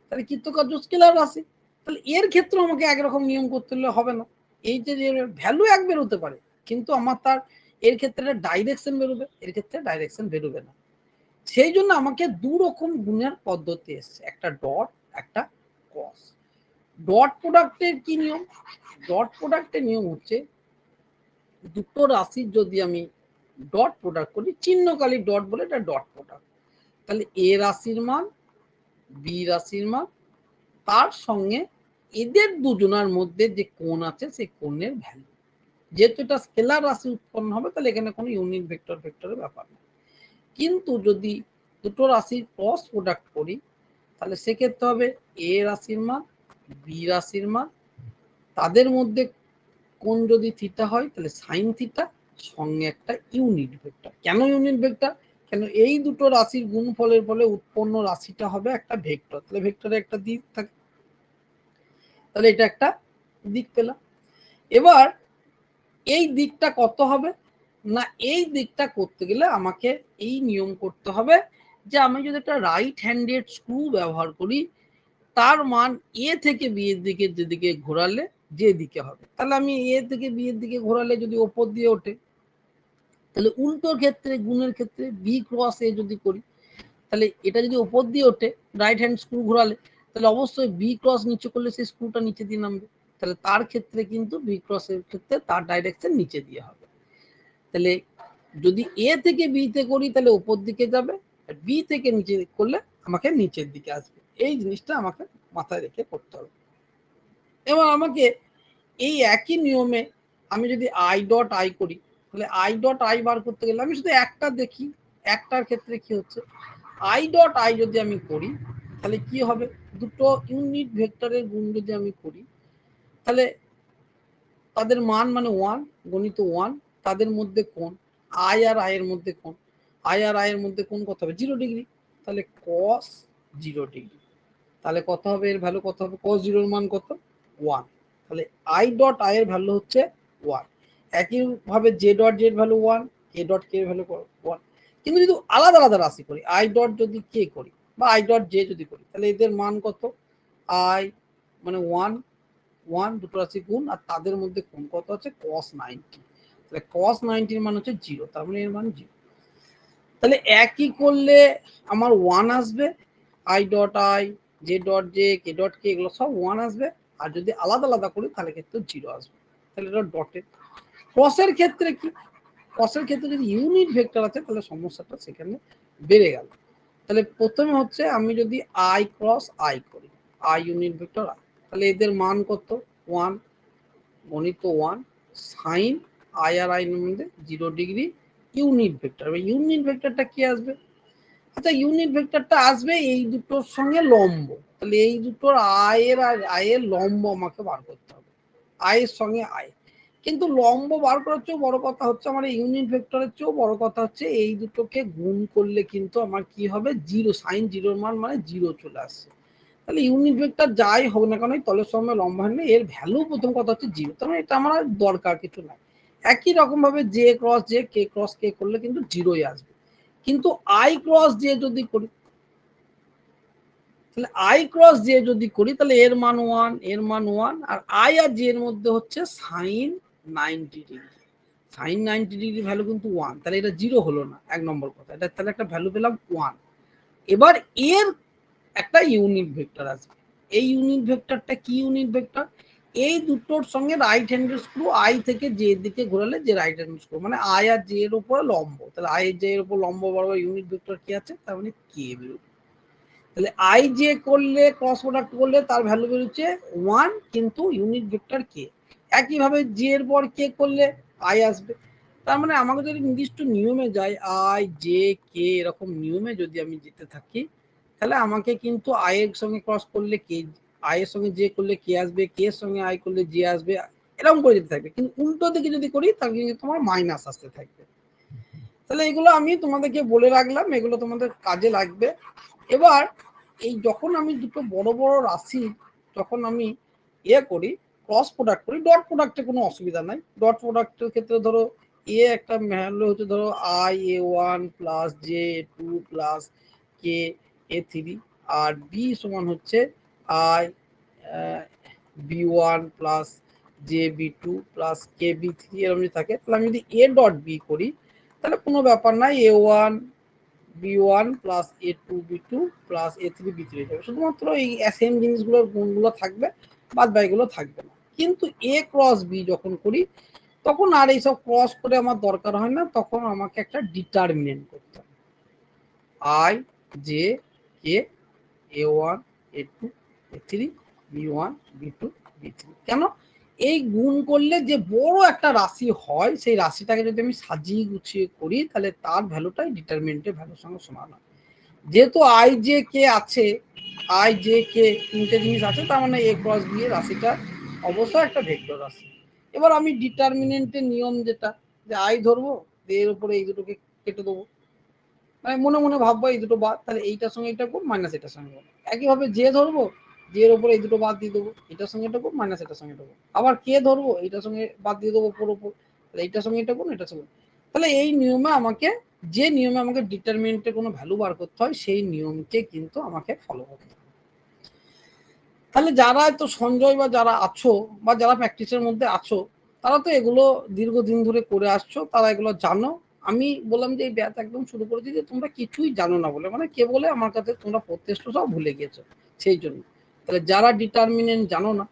তাহলে কৃতকার্য স্কেলার রাশি, তাহলে এর ক্ষেত্রে আমাকে একরকম নিয়ম করতে হলে হবে না। এই যে ভ্যালু এক বেরোতে পারে, কিন্তু আমার তার এর ক্ষেত্রে ডাইরেকশন বেরোবে, এর ক্ষেত্রে ডাইরেকশন বেরোবে না। সেই জন্য আমাকে দু রকম গুণের পদ্ধতি এসছে, একটা ডট, একটা ক্রস। ডট প্রোডাক্টের কি নিয়ম? ডট প্রোডাক্টের নিয়ম হচ্ছে দুটো রাশির যদি আমি ডট প্রোডাক্ট করি, চিহ্নকালী ডট বলে এটা ডট প্রোডাক্ট, তাহলে এ রাশির মান বি রাশির মান তার সঙ্গে এদের দুজনের মধ্যে যে কোণ আছে সেই কোণের ভ্যালু, যেহেতু এটা স্কেলার রাশি উৎপন্ন হবে তাহলে এখানে কোনো ইউনিট ভেক্টর ভেক্টরের ব্যাপার নেই। কিন্তু যদি দুটো রাশির ক্রস প্রোডাক্ট করি তাহলে সেক্ষেত্রে হবে এ রাশির মান বি রাশির মান, তাদের মধ্যে কোণ যদি থিটা হয় তাহলে সাইন থিটা, সঙ্গে একটা ইউনিট ভেক্টর। কেন ইউনিট ভেক্টর? কেন এই দুটো রাশির গুণফলের ফলে উৎপন্ন রাশিটা হবে একটা ভেক্টর, তাহলে ভেক্টরে একটা দিক থাকে, তাহলে এটা একটা দিক পেলাম। এবার এই দিকটা কত হবে না, এই দিকটা করতে গেলে আমাকে এই নিয়ম করতে হবে যে আমি যদি একটা রাইট হ্যান্ডেড স্ক্রু ব্যবহার করি, তার মান এ থেকে বি এর দিকে যেদিকে ঘোরালে যে দিকে হবে, তাহলে আমি এ থেকে বি এর দিকে ঘোরালে যদি ওপর দিয়ে ওঠে, তাহলে উল্টোর ক্ষেত্রে গুণের ক্ষেত্রে বি ক্রস এ যদি করি, তাহলে এটা যদি ওপর দিয়ে ওঠে রাইট হ্যান্ড স্ক্রু ঘোরালে, তাহলে অবশ্যই বি ক্রস নিচে করলে সেই স্ক্রুটা নিচে দিয়ে নামবে, তাহলে তার ক্ষেত্রে কিন্তু বি ক্রস এর ক্ষেত্রে তার ডাইরেকশন নিচে দিয়ে হবে। তাহলে যদি এ থেকে বি তে করি তাহলে উপর দিকে যাবে, আর বি থেকে নিচে করলে আমাকে নিচের দিকে আসবে। এই জিনিসটা আমাকে মাথায় রেখে করতে হবে। এবার আমাকে এই একই নিয়মে আমি যদি আই ডট আই করি, তাহলে আই ডট আই বার করতে গেলে আমি শুধু একটা দেখি, একটার ক্ষেত্রে কি হচ্ছে। আই ডট আই যদি আমি করি তাহলে কি হবে, দুটো ইউনিট ভেক্টরের গুণ যদি আমি করি তাহলে তাদের মান মানে 1 গণিত 1, তাদের মধ্যে কোণ আই আর আই এর মধ্যে কোণ, আই আর আই এর মধ্যে কোণ কত হবে 0 ডিগ্রি, তাহলে cos 0 ডিগ্রি, তাহলে কত হবে এর ভ্যালু কত হবে, cos 0 এর মান কত 1, তাহলে আই ডট আই এর ভ্যালু হচ্ছে 1। একই ভাবে জে ডট জে এর ভ্যালু 1, কে ডট কে এর ভ্যালু 1। কিন্তু যদি আলাদা আলাদা রাশি করি, আই ডট যদি কে করি বা আই ডট জে যদি করি, তাহলে এদের মান কত, আই মানে 1 1 দুটো রাশি গুণ আর তাদের মধ্যে কোণ কত আছে cos 90, তাহলে cos 90 এর মান হচ্ছে 0, তার মানে এর মান 0। তাহলে একই করলে আমার 1 আসবে, I dot I J dot J K dot K এগুলো সব 1 আসবে, আর যদি আলাদা আলাদা করি তাহলে ক্ষেত্রে 0 আসবে। তাহলে এটা ডটের। ক্রসের ক্ষেত্রে কি, ক্রসের ক্ষেত্রে যদি ইউনিট ভেক্টর আছে তাহলে সমস্যাটা সেখানে বেড়ে গেল। তাহলে প্রথমে হচ্ছে আমি যদি আই ক্রস আই করি, আই ইউনিট ভেক্টর আই, তাহলে এদের মান কত 1 গণিত 1 সাইন আই আর আই এর মধ্যে 0 ডিগ্রি ইউনিট ভেক্টর। ইউনিট ভেক্টরটা কি আসবে, আচ্ছা ইউনিট ভেক্টরটা আসবে এই দুটোর সঙ্গে লম্ব, তাহলে এই দুটোর আয়ের আর আয়ের লম্ব আমাকে বার করতে হবে, আয়ের সঙ্গে আয়। কিন্তু লম্ব বার করার চেয়েও বড় কথা হচ্ছে আমার ইউনিট ভেক্টরের চেয়েও বড় কথা হচ্ছে এই দুটোকে গুণ করলে কিন্তু আমার কি হবে 0, সাইন 0 মান মানে 0 চলে আসছে। তাহলে ইউনিট ভেক্টর যাই হোক না কেন তলের সঙ্গে লম্বা হলে এর ভ্যালু প্রথম কথা হচ্ছে 0, তার মানে এটা আমার দরকার কিছু নাই। একই রকম ভাবে J cross J K cross কে করলে কিন্তু জিরোই আসবে। কিন্তু আই ক্রস জে যদি করি, তাহলে আই ক্রস জে যদি করি তাহলে এর মান 1, এর মান 1, আর আই আর জে এর মধ্যে হচ্ছে sine 90 degree. Sine 90 degree value কিন্তু 1, তাহলে এটা জিরো হলো না, এক নম্বর কথা। এটা তাহলে একটা ভ্যালু পেলাম 1। এবার এর একটা ইউনিট ভেক্টর আসবে। এই ইউনিট ভেক্টরটা কি ইউনিট ভেক্টর? এই দুটোর সঙ্গে রাইট হ্যান্ডেড স্ক্রু আই থেকে জে দিকে ঘোরালে যে রাইট হ্যান্ডেড স্ক্রু, মানে আই আর জে এর উপরে লম্ব, তাহলে আই জে এর উপর লম্ব বরাবর ইউনিট ভেক্টর কি আছে, তার মানে কে বেরোবে। তাহলে আই জে করলে ক্রস প্রোডাক্ট করলে তার ভ্যালু বেরোচ্ছে 1, কিন্তু ইউনিট ভেক্টর কে। একইভাবে জে এর পর কে করলে আই আসবে। তার মানে আমাকে যদি নির্দিষ্ট নিয়মে যাই, আই জে কে এরকম নিয়মে যদি আমি যেতে থাকি, তাহলে আমাকে কিন্তু আই এর সঙ্গে ক্রস করলে কে, আই এর সঙ্গে জে করলে কে আসবে, কে এর সঙ্গে আই করলে জে আসবে, এরকম করে যেতে থাকবে। কিন্তু উল্টো দিকে যদি করি তাহলে কিন্তু তোমার মাইনাস আসতে থাকবে। তাহলে এগুলো আমি তোমাদেরকে বলে রাখলাম, এগুলো তোমাদের কাজে লাগবে। এবার এই যখন আমি দুটো বড় বড় রাশি যখন আমি করি, ক্রস প্রোডাক্ট করি, ডট প্রোডাক্টে কোনো অসুবিধা নাই। ডট প্রোডাক্টের ক্ষেত্রে ধরো একটা ভ্যালু হচ্ছে ধরো I a1 plus J two plus K a3, আর বি সমান হচ্ছে I b1 plus J b2 plus K b3 এরকম যদি থাকে, তাহলে আমি যদি এ ডট বি করি তাহলে কোনো ব্যাপার নাই, a1 b1 plus a2 b2 plus a3 b3 হয়ে যাবে। শুধুমাত্র এই সেম জিনিসগুলোর গুণগুলো থাকবে, বাদ বাকিগুলো থাকবে না। কিন্তু এ ক্রস বি যখন করি তখন আর এইসব ক্রস করে আমার দরকার হয় না, তখন আমাকে একটা ডিটারমিনেন্ট করতে হবে, I J K a1 a2 a3 b1 b2 b3। কেন? এই গুণ করলে যে বড় একটা রাশি হয়, সেই রাশিটাকে যদি আমি সাজিয়ে গুছিয়ে করি তাহলে তার ভ্যালুটাই ডিটারমিনেন্টের ভ্যালুর সঙ্গে সমান হয়। যেহেতু আই জে কে আছে, আই জে কে তিনটে জিনিস আছে, তার মানে এ ক্রস বি এর রাশিটা অবশ্যই একটা ভেক্টর রাশি। এবার আমি ডিটারমিনেন্টের নিয়ম যেটা, যে আই ধরবো, এর উপরে এই দুটোকে কেটে দেবো, মানে মনে মনে ভাববো এই দুটো বাদ, তাহলে এইটার সঙ্গে এটা গুণ মাইনাস এটার সঙ্গে গুণ। একইভাবে জে ধরবো, জে এর উপরে এই দুটো বাদ দিয়ে দেবো, এটার সঙ্গে এটা গুণ মাইনাস এটার সঙ্গে এটা গুণ। আবার কে ধরবো, এইটার সঙ্গে বাদ দিয়ে দেবো পুরো উপর, তাহলে এইটার সঙ্গে এটা গুণ এটার সঙ্গে। তাহলে এই নিয়মে আমাকে, যে নিয়মে আমাকে ডিটারমিনেন্টের কোনো ভ্যালু বার করতে হয়, সেই নিয়মকে কিন্তু আমাকে ফলো করতে হবে। তাহলে যারা তো সঞ্জয় বা যারা আছো বা যারা প্র্যাকটিসের মধ্যে আছো, তারা তো এগুলো দীর্ঘদিন ধরে করে আসছো, তারা এগুলো জানো। আমি বললাম যে এই ব্যাচ একদম শুরু করেছি যে তোমরা কিছুই জানো না বলে, মানে কে বলে আমার কাছে তোমরা প্রত্যেষ্ট সব ভুলে গিয়েছো, সেই জন্য। তাহলে যারা ডিটারমিনেন্ট জানো না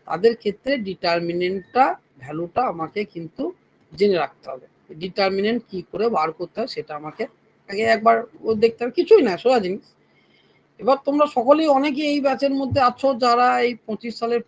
তাদের ক্ষেত্রে ডিটারমিনেন্টটা ভ্যালুটা আমাকে কিন্তু জেনে রাখতে হবে। ডিটারমিনেন্ট কি করে বার করতে হয় সেটা আমাকে আগে একবার দেখতে হবে, কিছুই না, সোজা জিনিস। এবার তোমরা সকলেই অনেকেই এই ব্যাচের মধ্যে আছো যারা এই 25 সালের